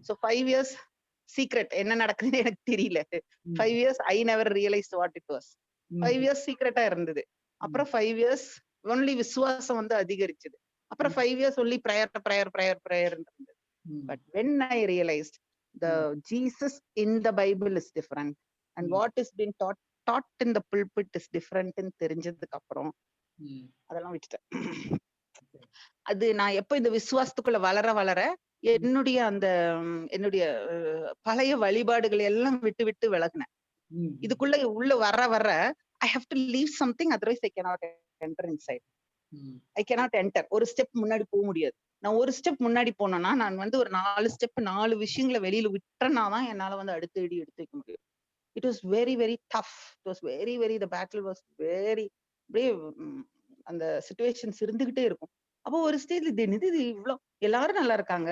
So 5 years secret, என்ன நடக்குதுன்னு எனக்கு தெரியல. 5 years I never realized what it was. 5 years சீக்ரெட்டா இருந்தது. அப்புறம் 5 years ஒன்லி விசுவாசம் வந்து அதிகரிச்சது. அப்புறம் 5 years ஒன்லி ப்ரேயர் இருந்தது. But when I realized the Jesus in the Bible is different and what is being taught in the pulpit is different ன்னு தெரிஞ்சதுக்கு அப்புறம் அதெல்லாம் விட்டுட்டேன். அது நான் எப்ப இந்த விசுவாசத்துக்குள்ள வளர என்னுடைய அந்த என்னுடைய பழைய வழிபாடுகளை எல்லாம் விட்டு விட்டு விலகினேன். இதுக்குள்ள உள்ள வர I have to leave something, otherwise I cannot enter inside. I cannot enter. ஒரு ஸ்டெப் முன்னாடி போக முடியாது. நான் ஒரு ஸ்டெப் முன்னாடி போனேன்னா நான் வந்து ஒரு 4 ஸ்டெப் 4 விஷயங்களை வெளியில விட்டுறேன்னா தான் என்னால வந்து அடுத்த அடி எடுத்து வைக்க முடியும். It was very very tough. It was very very the battle was very, அப்படியே அந்த சிச்சுவேஷன்ஸ் இருந்துகிட்டே இருக்கும். அப்போ ஒரு ஸ்டேஜ்ல இது இவ்வளவு எல்லாரும் நல்லா இருக்காங்க,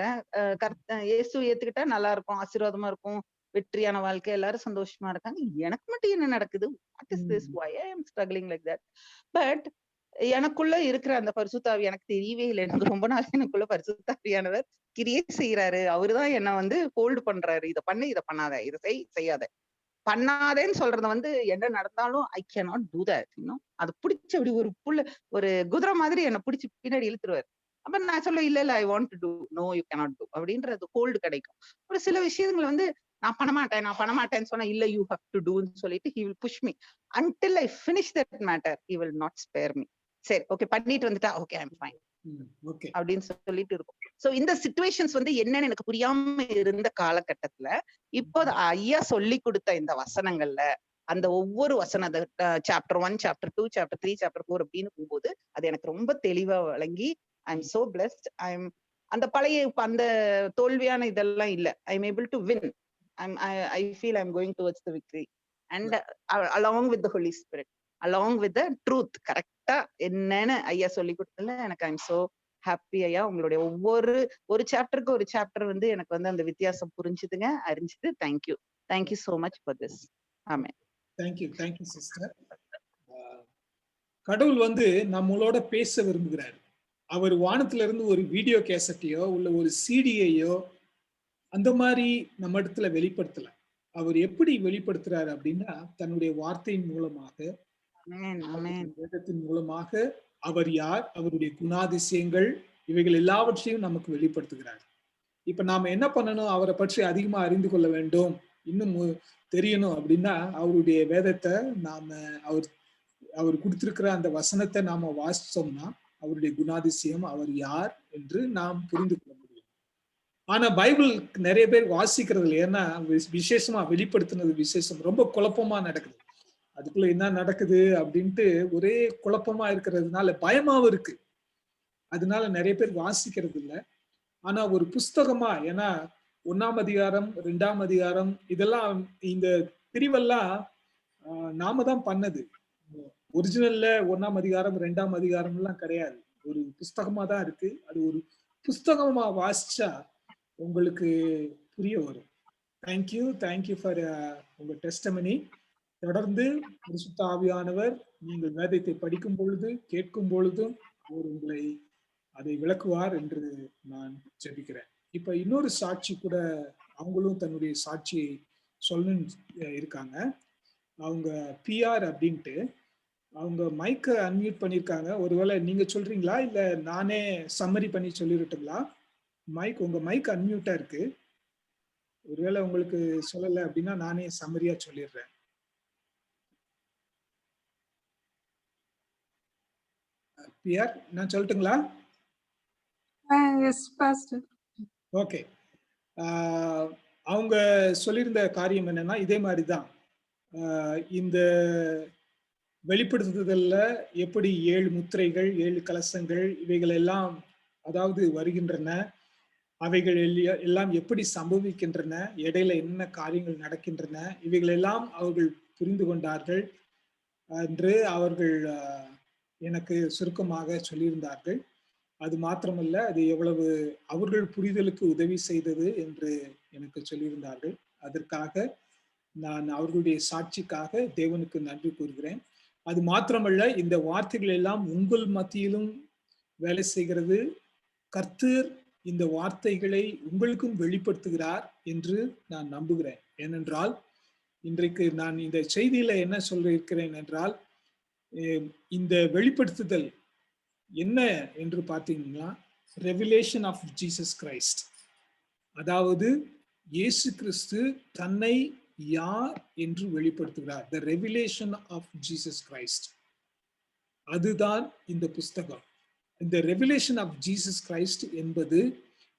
இயேசு ஏத்துக்கிட்டா நல்லா இருக்கும், ஆசீர்வாதமா இருக்கும், வெற்றியான வாழ்க்கை, எல்லாரும் சந்தோஷமா இருக்காங்க. எனக்கு மட்டும் என்ன நடக்குது? What is this? why I am struggling like that? But எனக்குள்ள இருக்கிற அந்த பரிசுத்தாவி எனக்கு தெரியவே இல்லை. எனக்கு ரொம்ப நாள் எனக்குள்ள பரிசுத்தாவியானவர் கிரியே செய்யறாரு. அவருதான் என்ன வந்து ஹோல்டு பண்றாரு. இதை பண்ணு, இதை பண்ணாத, இதை செய்யாத. பண்ணாதேன்னு சொல்றது வந்து என்ன நடந்தாலும் ஐ கேனாட் டூ தட். இன்னும் அது பிடிச்ச அப்படி ஒரு ஒரு குதிரை மாதிரி என்ன பிடிச்சி பின்னாடி இழுத்துருவாரு. அப்ப நான் சொல்ல இல்ல I want to do, no you cannot do அப்படின்றது ஹோல்டு கிடைக்கும். ஒரு சில விஷயங்கள் வந்து நான் பண்ண மாட்டேன்னு சொன்னா இல்ல யூ ஹேவ் டு டூன்னு சொல்லிட்டு he will push me until I finish that matter. He will not spare me. சரி ஓகே பண்ணிட்டு வந்துட்டா ஓகே ஐ அம் ஃபைன் அப்படின்னு சொல்லிட்டு இருக்கும். சோ இந்த சிச்சுவேஷன்ஸ் வந்து என்னன்னு எனக்கு புரியாம இருந்த காலகட்டத்துல இப்போ ஐயா சொல்லி கொடுத்த இந்த வசனங்கள்ல அந்த ஒவ்வொரு வசனம், அந்த சாப்டர் 1, சாப்டர் 2, சாப்டர் 3, சாப்டர் 4 அப்படின்னு போகும்போது அது எனக்கு ரொம்ப தெளிவா வழங்கி ஐ எம் சோ பிளஸ்ட். அந்த பழைய அந்த தோல்வியான இதெல்லாம் இல்ல. I am able to win. I feel I'm going towards the victory and along with the Holy Spirit, along with the truth. கரெக்டா என்னன்னு ஐயா சொல்லி கொடுத்ததுல எனக்கு ஐம் சோ ஹாப்பி. ஐயா உங்களுடைய ஒரு சாப்டருக்கு ஒரு சாப்டர் வந்து எனக்கு வந்து அந்த வித்தியாசம் புரிஞ்சுதுங்க, அறிஞ்சுது. Thank you so much for this. Amen. Thank you sister. கடவுள் வந்து நம்மளோட பேச விரும்புகிறார். அவர் வானத்துல இருந்து ஒரு வீடியோ கேசட்டையோ உள்ள ஒரு சிடியையோ அந்த மாதிரி நம்ம இடத்துல வெளிப்படுத்தல. அவர் எப்படி வெளிப்படுத்துறாரு அப்படின்னா தன்னுடைய வார்த்தையின் மூலமாக, வேதத்தின் மூலமாக அவர் யார், அவருடைய குணாதிசயங்கள், இவைகள் எல்லாவற்றையும் நமக்கு வெளிப்படுத்துகிறார். இப்ப நாம என்ன பண்ணணும்? அவரை பற்றி அதிகமா அறிந்து கொள்ள வேண்டும், இன்னும் தெரியணும் அப்படின்னா அவருடைய வேதத்தை நாம அவர் கொடுத்திருக்கிற அந்த வசனத்தை நாம வாசிச்சோம்னா அவருடைய குணாதிசயம், அவர் யார் என்று நாம் புரிந்து கொள்ள முடியும். ஆனா பைபிள் நிறைய பேர் வாசிக்கிறது இல்லை. ஏன்னா விசேஷமா வெளிப்படுத்தினது விசேஷம் ரொம்ப குழப்பமா நடக்குது. அதுக்குள்ள என்ன நடக்குது அப்படின்ட்டு ஒரே குழப்பமா இருக்கிறதுனால பயமாவும் இருக்கு. அதனால நிறைய பேர் வாசிக்கிறது இல்லை. ஆனா ஒரு புஸ்தகமா, ஏன்னா 1ஆம் அதிகாரம் 2ஆம் அதிகாரம் இதெல்லாம் இந்த பிரிவெல்லாம் நாம தான் பண்ணது. ஒரிஜினல்ல 1ஆம் அதிகாரம் 2ஆம் அதிகாரம் எல்லாம் கிடையாது. ஒரு புஸ்தகமா தான் இருக்கு. அது ஒரு புஸ்தகமா வாசிச்சா உங்களுக்கு புரிய வரும். தேங்க்யூ ஃபார் உங்க டெஸ்டமனி. தொடர்ந்து பரிசுத்த ஆவியானவர் நீங்கள் வேதத்தை படிக்கும் பொழுது கேட்கும் பொழுதும் அவர் உங்களை அதை விளக்குவார் என்று நான் ஜெபிக்கிறேன். இப்ப இன்னொரு சாட்சி கூட அவங்களும் தன்னுடைய சாட்சியை சொல்லணும்னு இருக்காங்க. அவங்க பிஆர் அப்படின்ட்டு அவங்க மைக்கை அன்மியூட் பண்ணியிருக்காங்க. ஒருவேளை நீங்க சொல்றீங்களா இல்ல நானே சம்மரி பண்ணி சொல்லிடட்டுங்களா? உங்க மைக் அன்மியூட்டா இருக்கு. ஒருவேளை உங்களுக்கு சொல்லல அப்படின்னா நானே சம்மரியா சொல்லிடுறேன். பிஆர் நான் சொல்லட்டுங்களா? ஓகே. அவங்க சொல்லியிருந்த காரியம் என்னன்னா இதே மாதிரிதான். இந்த வெளிப்படுத்துதல்ல எப்படி 7 முத்திரைகள் 7 கலசங்கள் இவைகள் எல்லாம் அதாவது வருகின்றன, அவைகள் எல்லாம் எப்படி சம்பவிக்கின்றன, இடையில என்ன காரியங்கள் நடக்கின்றன, இவைகள் எல்லாம் அவர்கள் புரிந்து கொண்டார்கள் என்று அவர்கள் எனக்கு சுருக்கமாக சொல்லியிருந்தார்கள். அது மாத்திரமல்ல, அது எவ்வளவு அவர்கள் புரிதலுக்கு உதவி செய்தது என்று எனக்கு சொல்லியிருந்தார்கள். அதற்காக நான் அவர்களுடைய சாட்சிக்காக தேவனுக்கு நன்றி கூறுகிறேன். அது மாத்திரமல்ல, இந்த வார்த்தைகள் எல்லாம் உங்கள் மத்தியிலும் வேலை செய்கிறது. கர்த்தர் இந்த வார்த்தைகளை உங்களுக்கும் வெளிப்படுத்துகிறார் என்று நான் நம்புகிறேன். ஏனென்றால் இன்றைக்கு நான் இந்த செய்தியில என்ன சொல்லியிருக்கிறேன் என்றால், இந்த வெளிப்படுத்துதல் என்ன என்று பார்த்தீங்கன்னா ரெவலேஷன் ஆஃப் ஜீசஸ் கிரைஸ்ட். அதாவது இயேசு கிறிஸ்து தன்னை யார் என்று வெளிப்படுத்துகிறார். The revelation of Jesus Christ, அதுதான் இந்த புஸ்தகம். இந்த ரெவலேஷன் ஆஃப் ஜீசஸ் கிரைஸ்ட் என்பது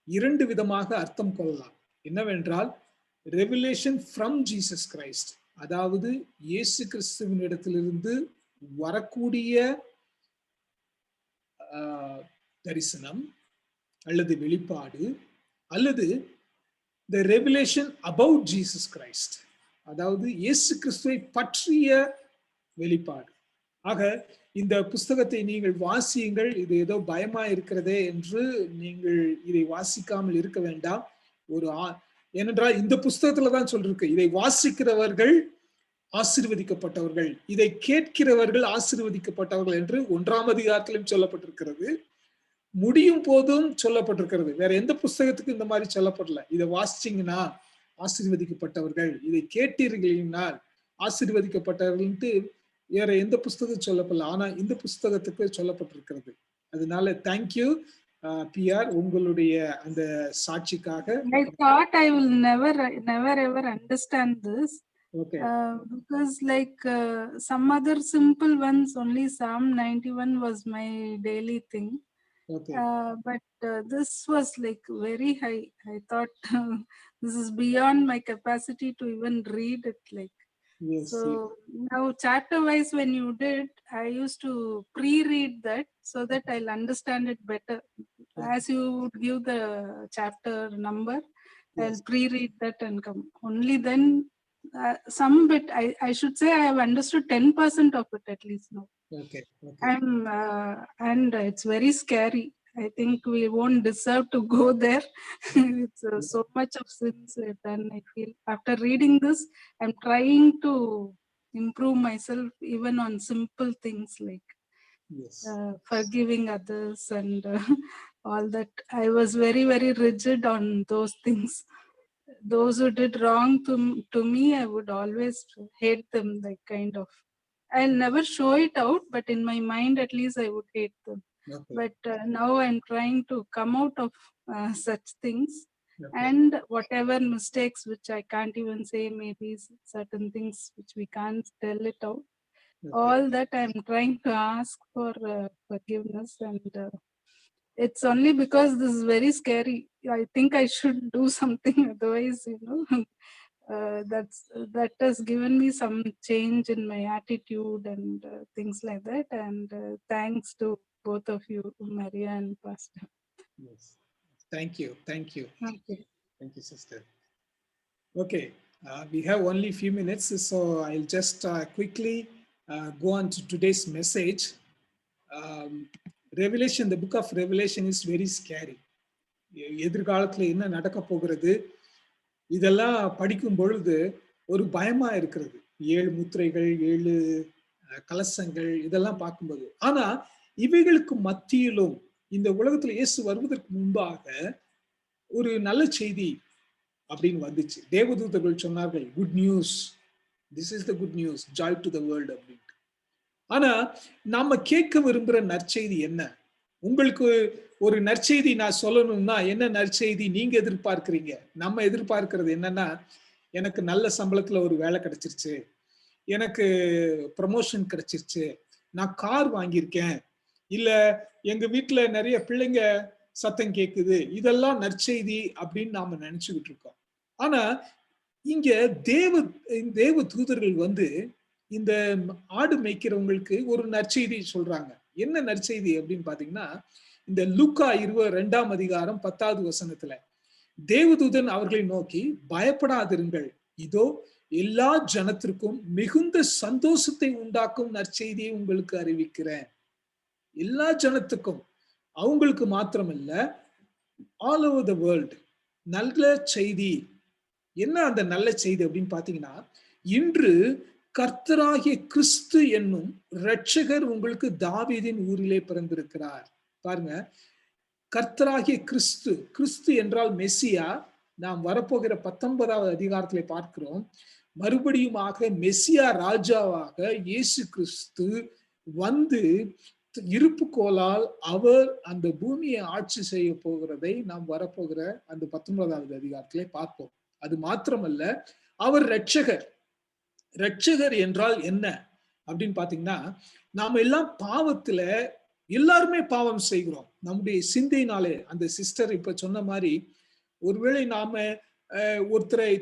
2 விதமாக அர்த்தம் கொள்ளலாம். என்னவென்றால் ரெவலேஷன் ஃப்ரம் ஜீசஸ் கிரைஸ்ட், அதாவது இயேசு கிறிஸ்துவின் இடத்திலிருந்து வரக்கூடிய தரிசனம் அல்லது வெளிப்பாடு, அல்லது the revelation about Jesus Christ, அதாவது இயேசு கிறிஸ்துவை பற்றிய வெளிப்பாடு. ஆக இந்த புஸ்தகத்தை நீங்கள் வாசியுங்கள். இது ஏதோ பயமா இருக்கிறதே என்று நீங்கள் இதை வாசிக்காமல் இருக்க வேண்டாம். ஏனென்றால் இந்த புஸ்தகத்துல தான் சொல்லிருக்கு, இதை வாசிக்கிறவர்கள் ஆசீர்வதிக்கப்பட்டவர்கள், இதை கேட்கிறவர்கள் ஆசீர்வதிக்கப்பட்டவர்கள் என்று 1ஆம் அதிகாரத்திலும் சொல்லப்பட்டிருக்கிறது, முடியும் போதும் சொல்லப்பட்டிருக்கிறது. வேற எந்த புஸ்தகத்துக்கும் இந்த மாதிரி சொல்லப்படல. இதை வாசிச்சீங்கன்னா ஆசீர்வதிக்கப்பட்டவர்கள், இதை கேட்டீர்கள்னால் ஆசீர்வதிக்கப்பட்டவர்கள்ட்டு வேற எந்த புஸ்தகம் சொல்லப்படல. ஆனா இந்த புஸ்தகத்துக்கு சொல்லப்பட்டிருக்கிறது. அதனால தேங்க்யூ பிஆர் உங்களுடைய அந்த சாட்சிக்காக. I thought I will never ever understand this. Okay. Because like some other simple ones, only Psalm 91 was my daily thing. Okay. But this was like very high. I thought this is beyond my capacity to even read it. Like, yes, so yes. Now chapter wise when you did, I used to pre-read that so that I'll understand it better. As you would give the chapter number, yes, I'll pre-read that and come. Only then some bit I should say I have understood 10% of it at least now. Okay. And it's very scary. I think we won't deserve to go there. It's so much of sins we've done. I feel after reading this, I'm trying to improve myself even on simple things like yes, forgiving others and all that. I was very, very rigid on those things. Those who did wrong to me, I would always hate them, like kind of. I'll never show it out, but in my mind at least I would hate them. Okay. But now I'm trying to come out of such things. Okay. And whatever mistakes which I can't even say, maybe certain things which we can't tell it out, Okay. all that I'm trying to ask for forgiveness. And it's only because this is very scary. I think I should do something, otherwise, that has given me some change in my attitude and things like that. And thanks to both of you, Maria and Pastor. Yes. Thank you. Okay. Thank you, sister. Okay. We have only few minutes, so I'll just quickly go on to today's message. Revelation, the book of Revelation is very scary. எதிர்காலத்துல என்ன நடக்க போகிறது இதெல்லாம் படிக்கும் பொழுது ஒரு பயமா இருக்கிறது. 7 முத்திரைகள், 7 கலசங்கள், இதெல்லாம் பார்க்கும்போது. ஆனா இவைகளுக்கு மத்தியிலும் இந்த உலகத்துல இயேசு வருவதற்கு முன்பாக ஒரு நல்ல செய்தி அப்படின்னு வந்துச்சு. தேவதூதர்கள் சொன்னார்கள், good news, this is the good news, Joy to the world அப்படின்ட்டு. ஆனா நாம கேட்க விரும்புற நற்செய்தி என்ன? உங்களுக்கு ஒரு நற்செய்தி நான் சொல்லணும்னா என்ன நற்செய்தி நீங்க எதிர்பார்க்கிறீங்க? நம்ம எதிர்பார்க்கிறது என்னன்னா, எனக்கு நல்ல சம்பளத்துல ஒரு வேலை கிடைச்சிருச்சு, எனக்கு ப்ரமோஷன் கிடைச்சிருச்சு, நான் கார் வாங்கியிருக்கேன், இல்ல எங்க வீட்டுல நிறைய பிள்ளைங்க சத்தம் கேக்குது, இதெல்லாம் நற்செய்தி அப்படின்னு நாம நினைச்சுக்கிட்டு இருக்கோம். ஆனா இங்க தேவ தூதர்கள் வந்து இந்த ஆடு மேய்க்கிறவங்களுக்கு ஒரு நற்செய்தி சொல்றாங்க. என்ன நற்செய்தி அப்படின்னு பாத்தீங்கன்னா, இந்த லூக்கா 22ஆம் அதிகாரம் 10வது வசனத்துல தேவதூதன் அவர்களை நோக்கி, பயப்படாதிருங்கள், இதோ எல்லா ஜனத்திற்கும் மிகுந்த சந்தோஷத்தை உண்டாக்கும் நற்செய்தியை உங்களுக்கு அறிவிக்கிறேன். எல்லா ஜனத்துக்கும், அவங்களுக்கு மாத்திரமல்ல, ஆல் ஓவர் த வேர்ல்ட் நல்ல செய்தி. என்ன அந்த நல்ல செய்தி அப்படின்னு பாத்தீங்கன்னா, இன்று கர்த்தராகிய கிறிஸ்து என்னும் இரட்சகர் உங்களுக்கு தாவீதின் ஊரிலே பிறந்திருக்கிறார். பாருங்க, கர்த்தராகிய கிறிஸ்து, கிறிஸ்து என்றால் மெஸ்ஸியா. நாம் வரப்போகிற 19வது அதிகாரத்திலே பார்க்கிறோம். மறுபடியுமாக மெஸ்ஸியா ராஜாவாக இயேசு கிறிஸ்து வந்து இருப்புக்கோலால் அவர் அந்த பூமியை ஆட்சி செய்ய போகிறதை நாம் வரப்போகிற அந்த 19வது அதிகாரத்திலே பார்ப்போம். அது மாத்திரமல்ல, அவர் இரட்சகர். இரட்சகர் என்றால் என்ன அப்படின்னு பாத்தீங்கன்னா, நாம எல்லாம் பாவத்துல எல்லாருமே பாவம் செய்கிறோம் நம்முடைய சிந்தையினாலே. அந்த சிஸ்டர் இப்ப சொன்ன மாதிரி, ஒருவேளை நாம ஒருத்தரை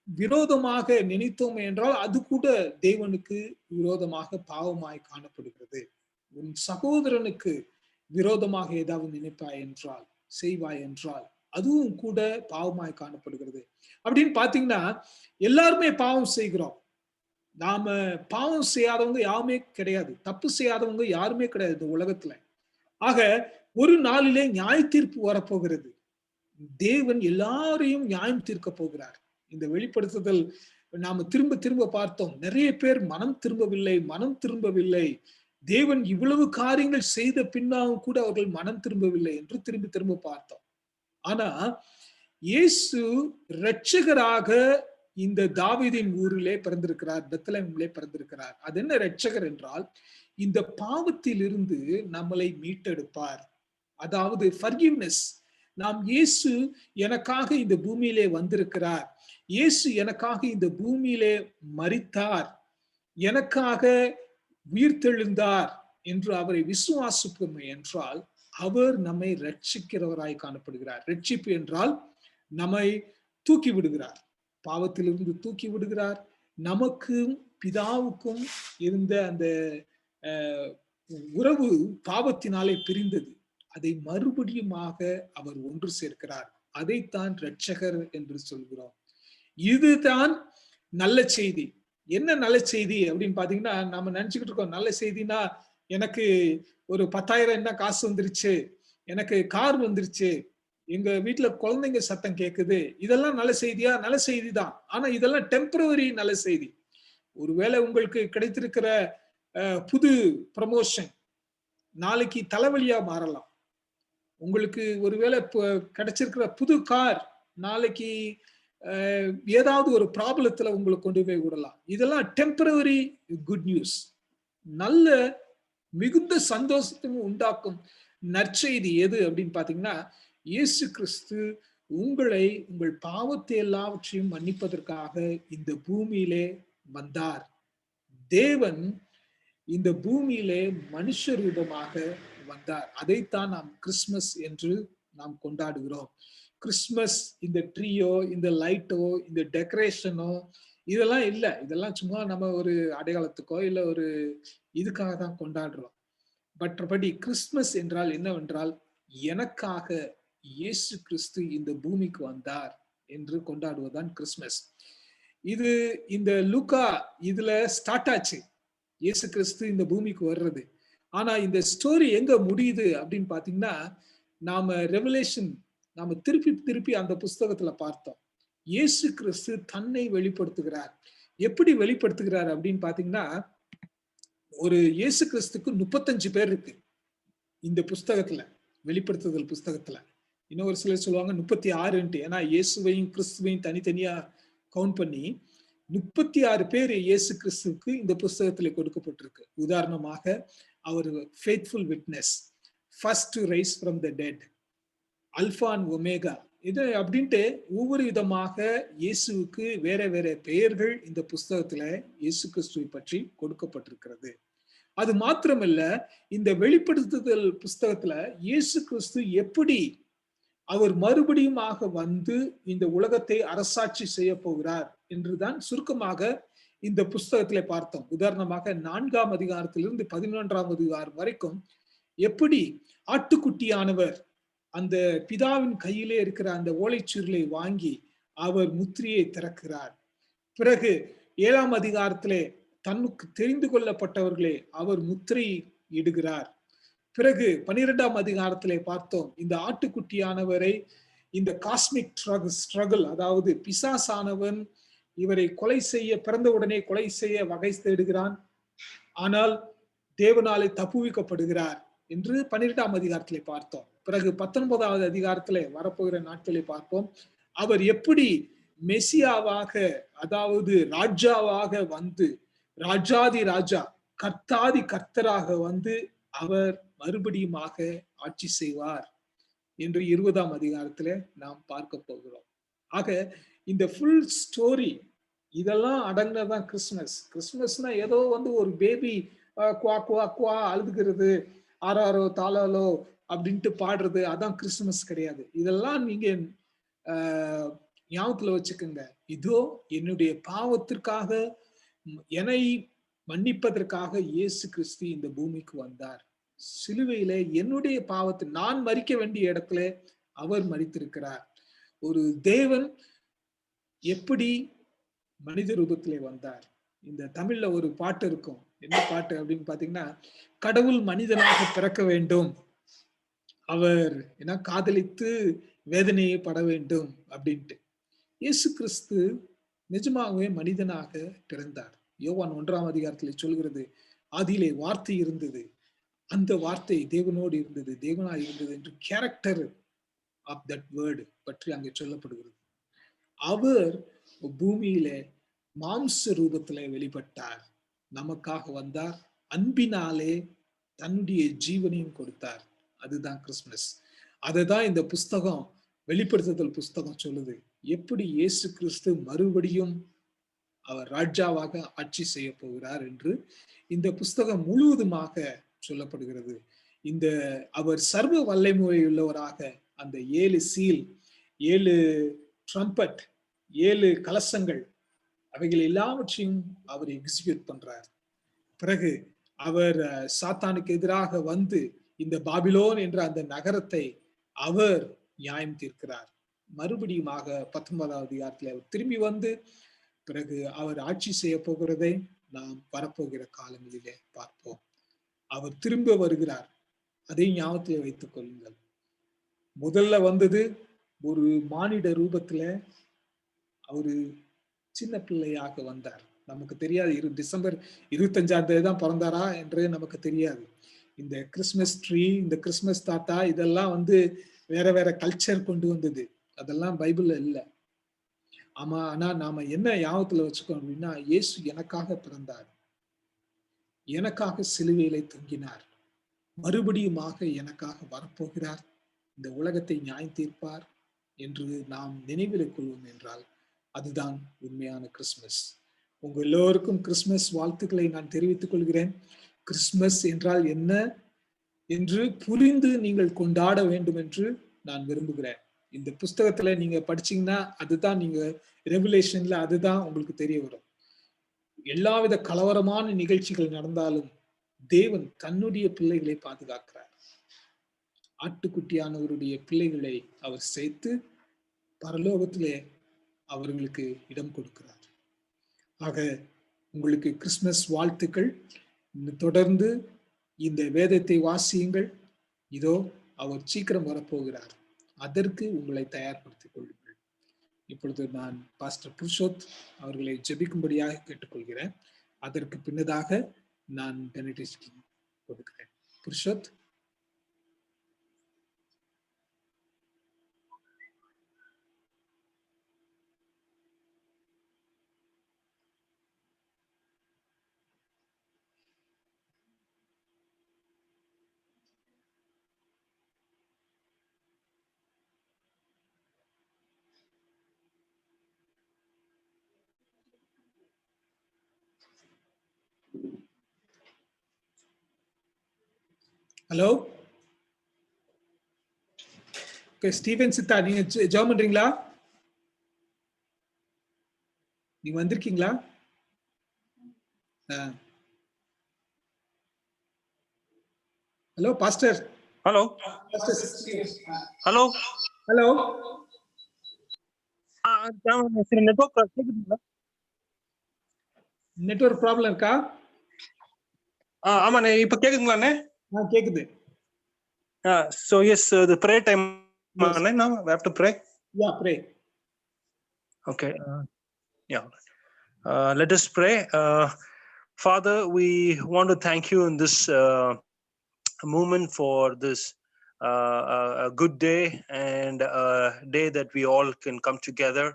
விரோதமாக நினைத்தோம் என்றால் அது கூட தேவனுக்கு விரோதமாக பாவமாய் காணப்படுகிறது. உன் சகோதரனுக்கு விரோதமாக ஏதாவது நினைப்பாய் என்றால், செய்வாய் என்றால், அதுவும் கூட பாவமாய் காணப்படுகிறது. அப்படின்னு பாத்தீங்கன்னா எல்லாருமே பாவம் செய்கிறோம். நாம பாவம் செய்யாதவங்க யாருமே கிடையாது, தப்பு செய்யாதவங்க யாருமே கிடையாது இந்த உலகத்துல. ஆக ஒரு நாளிலே நியாய தீர்ப்பு வரப்போகிறது. தேவன் எல்லாரையும் நியாயம் தீர்க்க போகிறார். இந்த வெளிப்படுத்துதல் நாம திரும்ப திரும்ப பார்த்தோம். நிறைய பேர் மனம் திரும்பவில்லை. தேவன் இவ்வளவு காரியங்கள் செய்த பின்னாலும் கூட அவர்கள் மனம் திரும்பவில்லை என்று திரும்ப திரும்ப பார்த்தோம். ஆனா இயேசு இரட்சகராக இந்த தாவீதின் ஊரிலே பிறந்திருக்கிறார், பெத்லகேமிலே பிறந்திருக்கிறார். அது என்ன இரட்சகர் என்றால், இந்த பாவத்தில் இருந்து நம்மளை மீட்டெடுப்பார். அதாவது ஃபர்கிவ்னஸ். நாம் இயேசு எனக்காக இந்த பூமியிலே வந்திருக்கிறார், இயேசு எனக்காக இந்த பூமியிலே மரித்தார், எனக்காக உயிர்த்தெழுந்தார் என்று அவரை விசுவாசிப்போம் என்றால் அவர் நம்மை ரட்சிக்கிறவராய் காணப்படுகிறார். ரட்சிப்பு என்றால் நம்மை தூக்கி விடுகிறார், பாவத்திலிருந்து தூக்கி விடுகிறார். நமக்கும் பிதாவுக்கும் இருந்த அந்த உறவு பாவத்தினாலே பிரிந்தது, அதை மறுபடியுமாக அவர் ஒன்று சேர்க்கிறார். அதைத்தான் இரட்சகர் என்று சொல்கிறோம். இதுதான் நல்ல செய்தி. என்ன நல்ல செய்தி அப்படின்னு பாத்தீங்கன்னா, நாம நினைச்சுக்கிட்டு இருக்கோம் நல்ல செய்தினா எனக்கு ஒரு 10,000 என்ன காசு வந்துருச்சு, எனக்கு கார் வந்துருச்சு, எங்க வீட்டுல குழந்தைங்க சத்தம் கேக்குது, இதெல்லாம் நல்ல செய்தியா? நல்ல செய்தி தான். ஆனா இதெல்லாம் டெம்பரவரி நல்ல செய்தி. ஒருவேளை உங்களுக்கு கிடைத்திருக்கிற புது ப்ரமோஷன் நாளைக்கு தலைவலியா மாறலாம். உங்களுக்கு ஒருவேளை கிடைச்சிருக்கிற புது கார் நாளைக்கு ஏதாவது ஒரு ப்ராப்ளத்துல உங்களுக்கு கொண்டு போய் விடலாம். இதெல்லாம் டெம்பரவரி குட் நியூஸ். நல்ல மிகுந்த சந்தோஷத்தையும் உண்டாக்கும் நற்செய்தி எது அப்படின்னு பாத்தீங்கன்னா, இயேசு கிறிஸ்து உங்களை உங்கள் பாவத்தை எல்லாவற்றையும் மன்னிப்பதற்காக இந்த பூமியிலே வந்தார். தேவன் இந்த பூமியிலே மனுஷ ரூபமாக வந்தார். அதைத்தான் நாம் கிறிஸ்துமஸ் என்று நாம் கொண்டாடுகிறோம். கிறிஸ்துமஸ் இந்த ட்ரீயோ, இந்த லைட்டோ, இந்த டெக்கரேஷனோ இதெல்லாம் இல்லை. இதெல்லாம் சும்மா நம்ம ஒரு அடையாளத்துக்கோ இல்லை ஒரு இதுக்காக தான் கொண்டாடுறோம். மற்றபடி கிறிஸ்துமஸ் என்றால் என்னவென்றால், எனக்காக இயேசு கிறிஸ்து இந்த பூமிக்கு வந்தார் என்று கொண்டாடுவதுதான் கிறிஸ்துமஸ். இது இந்த லூக்கா இதுல ஸ்டார்ட் ஆச்சு, இயேசு கிறிஸ்து இந்த பூமிக்கு வர்றது. ஆனா இந்த ஸ்டோரி எங்க முடியுது அப்படின்னு பாத்தீங்கன்னா, நாம ரெவலேஷன் நாம திருப்பி அந்த புஸ்தகத்துல பார்த்தோம். இயேசு கிறிஸ்து தன்னை வெளிப்படுத்துகிறார். எப்படி வெளிப்படுத்துகிறார் அப்படின்னு பாத்தீங்கன்னா, ஒரு இயேசு கிறிஸ்துக்கு 35 பேர் இருக்கு இந்த புஸ்தகத்துல, வெளிப்படுத்துதல் புஸ்தகத்துல. இன்னும் ஒரு சிலர் சொல்லுவாங்க 36, ஏன்னா இயேசுவையும் கிறிஸ்துவையும் தனித்தனியா கவுண்ட் பண்ணி 36 பேர் இயேசு கிறிஸ்துவுக்கு இந்த புஸ்தகத்துல கொடுக்கப்பட்டிருக்கு. உதாரணமாக அவர் faithful witness, first rise from the dead, alpha and omega, இது அப்படின்ட்டு ஒவ்வொரு விதமாக இயேசுவுக்கு வேற வேற பெயர்கள் இந்த புஸ்தகத்துல இயேசு கிறிஸ்துவை பற்றி கொடுக்கப்பட்டிருக்கிறது. அது மாத்திரமல்ல, இந்த வெளிப்படுத்துதல் புஸ்தகத்துல இயேசு கிறிஸ்து எப்படி அவர் மறுபடியுமாக வந்து இந்த உலகத்தை அரசாட்சி செய்ய போகிறார் என்றுதான் சுருக்கமாக இந்த புஸ்தகத்திலே பார்த்தோம். உதாரணமாக 4ஆம் அதிகாரத்திலிருந்து 11ஆம் அதிகாரம் வரைக்கும் எப்படி ஆட்டுக்குட்டியானவர் அந்த பிதாவின் கையிலே இருக்கிற அந்த ஓலைச்சுருளை வாங்கி அவர் முத்திரையை திறக்கிறார். பிறகு 7ஆம் அதிகாரத்திலே தன்னுக்கு தெரிந்து கொள்ளப்பட்டவர்களே அவர் முத்திரை இடுகிறார். பிறகு 12ஆம் அதிகாரத்திலே பார்த்தோம், இந்த ஆட்டுக்குட்டியானவரை இந்த காஸ்மிக் ஸ்ட்ரகிள், அதாவது பிசாசானவன் இவரை கொலை செய்ய, பிறந்தவுடனே கொலை செய்ய வகை தேடுகிறான், ஆனால் தேவனாலே தப்புவிக்கப்படுகிறார் என்று 12ஆம் அதிகாரத்திலே பார்த்தோம். பிறகு 19ஆவது அதிகாரத்திலே வரப்போகிற நாட்களை பார்ப்போம், அவர் எப்படி மெசியாவாக, அதாவது ராஜாவாக வந்து, ராஜாதி ராஜா கர்த்தாதி கர்த்தராக வந்து அவர் மறுபடியுமாக ஆட்சி செய்வார் என்று 20ஆம் அதிகாரத்திலே நாம் பார்க்க போகிறோம். ஆக இந்த ஃபுல் ஸ்டோரி இதெல்லாம் அடங்கினதான் கிறிஸ்துமஸ். கிறிஸ்துமஸ்னா ஏதோ வந்து ஒரு பேபி குவா குவா குவா அழுதுகிறது, ஆராரோ தாளாலோ அப்படின்ட்டு பாடுறது அதான் கிறிஸ்துமஸ் கிடையாது. இதெல்லாம் நீங்க ஞாபகத்துல வச்சுக்கோங்க. இதோ என்னுடைய பாவத்திற்காக என்னை மன்னிப்பதற்காக இயேசு கிறிஸ்து இந்த பூமிக்கு வந்தார். சிலுவையில என்னுடைய பாவத்தை நான் மரிக்க வேண்டிய இடத்துல அவர் மரித்திருக்கிறார். ஒரு தேவன் எப்படி மனித ரூபத்திலே வந்தார். இந்த தமிழ்ல ஒரு பாட்டு இருக்கும். என்ன பாட்டு அப்படின்னு பாத்தீங்கன்னா, கடவுள் மனிதனாக பிறக்க வேண்டும், அவர் என்ன காதலித்து வேதனையை பட வேண்டும் அப்படின்ட்டு. இயேசு கிறிஸ்து நிஜமாகவே மனிதனாக பிறந்தார். யோவான் 1ஆம் அதிகாரத்தில் சொல்கிறது, ஆதியிலே வார்த்தை இருந்தது, அந்த வார்த்தை தேவனோடு இருந்தது, தேவனாய் இருந்தது என்று கேரக்டர் ஆஃப் தட் வேர்டு பற்றி அங்கே சொல்லப்படுகிறது. அவர் பூமியில மாம்ச ரூபத்துல வெளிப்பட்டார், நமக்காக வந்தார், அன்பினாலே தன்னுடைய ஜீவனையும் கொடுத்தார். அதுதான் கிறிஸ்துமஸ். அதுதான் இந்த புஸ்தகம், வெளிப்படுத்துதல் புஸ்தகம் சொல்லுது. எப்படி இயேசு கிறிஸ்து மறுபடியும் அவர் ராஜாவாக ஆட்சி செய்ய போகிறார் என்று இந்த புஸ்தகம் முழுவதுமாக சொல்லப்படுகிறது. இந்த அவர் சர்வ வல்லமை உள்ளவராக அந்த 7 சீல், 7 ட்ரம்பட், 7 கலசங்கள், அவைகள் எல்லாவற்றையும் அவர் எக்ஸிக்யூட் பண்றார். பிறகு அவர் சாத்தானுக்கு எதிராக வந்து இந்த பாபிலோன் என்ற அந்த நகரத்தை அவர் நியாயம் தீர்க்கிறார். மறுபடியுமாக 19ஆவது அதிகாரத்தில் அவர் திரும்பி வந்து பிறகு அவர் ஆட்சி செய்ய போகிறதை நாம் வரப்போகிற காலங்களிலே பார்ப்போம். அவர் திரும்ப வருகிறார், அதை ஞாபகத்தில் வைத்துக் கொள்ளுங்கள். முதல்ல வந்தது ஒரு மானிட ரூபத்துல, அவரு சின்ன பிள்ளையாக வந்தார். நமக்கு தெரியாது, டிசம்பர் 25ஆம் தேதி தான் பிறந்தாரா என்று நமக்கு தெரியாது. இந்த கிறிஸ்துமஸ் ட்ரீ, இந்த கிறிஸ்துமஸ் தாத்தா, இதெல்லாம் வேற வேற கல்ச்சர் கொண்டு வந்தது, அதெல்லாம் பைபிள்ல இல்லை. ஆமா, ஆனா நாம என்ன ஞாபகத்துல வச்சுக்கோம் அப்படின்னா, இயேசு எனக்காக பிறந்தார், எனக்காக சிலுவையிலே தொங்கினார், மறுபடியுமாக எனக்காக வரப்போகிறார், இந்த உலகத்தை நியாயம் தீர்ப்பார் என்று நாம் நினைவில் கொள்வோம் என்றால் அதுதான் உண்மையான கிறிஸ்துமஸ். உங்க எல்லோருக்கும் கிறிஸ்துமஸ் வாழ்த்துக்களை நான் தெரிவித்துக் கொள்கிறேன். கிறிஸ்துமஸ் என்றால் என்ன என்று புரிந்து நீங்கள் கொண்டாட வேண்டும் என்று நான் விரும்புகிறேன். இந்த புஸ்தகத்துல நீங்க படிச்சீங்கன்னா அதுதான், நீங்க ரெவலேஷன்ல அதுதான் உங்களுக்கு தெரிய வரும். எல்லாவித கலவரமான நிகழ்ச்சிகள் நடந்தாலும் தேவன் தன்னுடைய பிள்ளைகளை பாதுகாக்கிறார். ஆட்டுக்குட்டியானவருடைய பிள்ளைகளை அவர் சேர்த்து பரலோகத்திலே அவர்களுக்கு இடம் கொடுக்கிறார். ஆக உங்களுக்கு கிறிஸ்துமஸ் வாழ்த்துக்கள். தொடர்ந்து இந்த வேதத்தை வாசியுங்கள். இதோ அவர் சீக்கிரம் வரப்போகிறார், அதற்கு உங்களை தயார்படுத்திக் கொள்ளுங்கள். இப்பொழுது நான் பாஸ்டர் புருஷோத் அவர்களை ஜெபிக்கும்படியாக கேட்டுக்கொள்கிறேன். அதற்கு பின்னதாக நான் பெனடிக்ஷன் கொடுக்கிறேன். புருஷோத். ஹலோ, ஸ்டீவன் சித்தா, நீங்க ஜெபம் பண்றீங்களா? நீங்க வந்திருக்கீங்களா? Hello pastor. Hello hello hello. Network problem இருக்கா? ஆமாண்ணே, இப்ப கேக்குதுங்களாண்ணே? கேக்குது. So yes, the prayer time. Now we have to pray. Yeah, pray. Okay. Yeah. Let us pray. Father, we want to thank you in this moment for this a good day and a day that we all can come together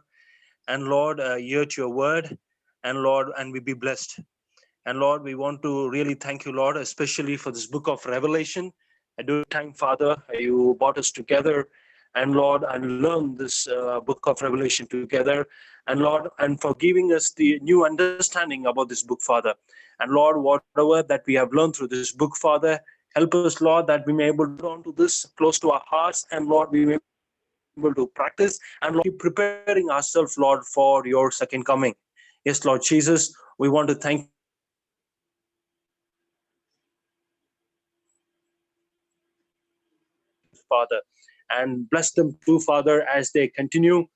and Lord hear your word, and Lord, and we be blessed. And Lord, we want to really thank you, Lord, especially for this book of Revelation. At the time, Father, you brought us together, and Lord, and learn this book of Revelation together, and Lord, and for giving us the new understanding about this book, Father. And Lord, whatever that we have learned through this book, Father, Help us, Lord, that we may be able to hold on to this close to our hearts, and Lord, we may be able to practice and Lord, keep preparing ourselves, Lord, for your second coming. Yes, Lord Jesus, we want to thank Father, and bless them too, Father, as they continue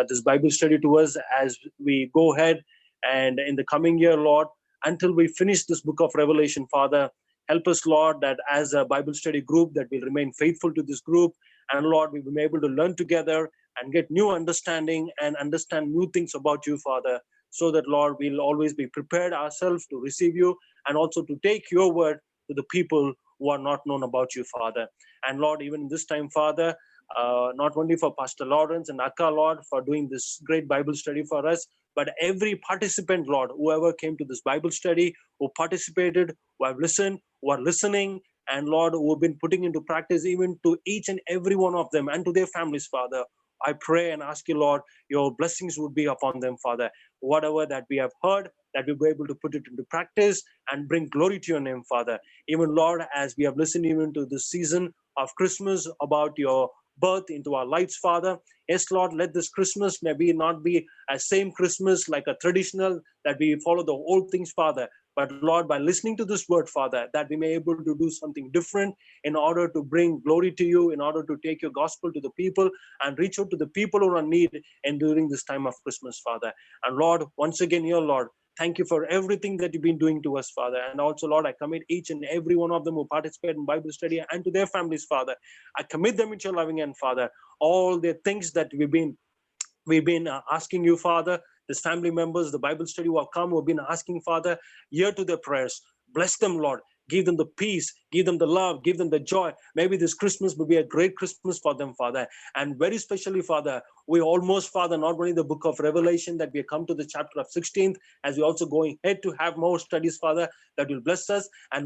this Bible study to us as we go ahead and in the coming year, Lord, until we finish this book of Revelation, Father. Help us, Lord, that as a Bible study group, that we'll remain faithful to this group, and Lord, we will be able to learn together and get new understanding and understand new things about you, Father, so that, Lord, we'll always be prepared ourselves to receive you and also to take your word to the people who are not known about you, Father. And Lord, even this time, Father, not only for Pastor Lawrence and Akka, Lord, for doing this great Bible study for us, but every participant, Lord, whoever came to this Bible study, who participated, who have listened, who are listening, and Lord, who have been putting into practice even to each and every one of them and to their families, Father. I pray and ask you, Lord, your blessings would be upon them, Father. Whatever that we have heard, that we'll be able to put it into practice and bring glory to your name, Father. Even, Lord, as we have listened even to this season of Christmas about your birth into our lives, Father. Yes, Lord, let this Christmas maybe not be a same Christmas like a traditional that we follow the old things, Father. But Lord, by listening to this word, Father, that we may be able to do something different in order to bring glory to you, in order to take your gospel to the people and reach out to the people who are in need and during this time of Christmas, Father. And Lord, once again here, Lord, thank you for everything that you've been doing to us, Father. And also, Lord, I commit each and every one of them who participate in Bible study and to their families, Father. I commit them into your loving hand, Father. All the things that we've been asking you, Father, these family members, the Bible study who have come, who have been asking, Father, hear to their prayers. Bless them, Lord. Give them the peace, give them the love, give them the joy. Maybe this Christmas will be a great Christmas for them, Father. And very specially, Father, we almost, Father, not only the book of Revelation, that we come to the chapter of 16th, as we also going ahead to have more studies, Father, that will bless us. And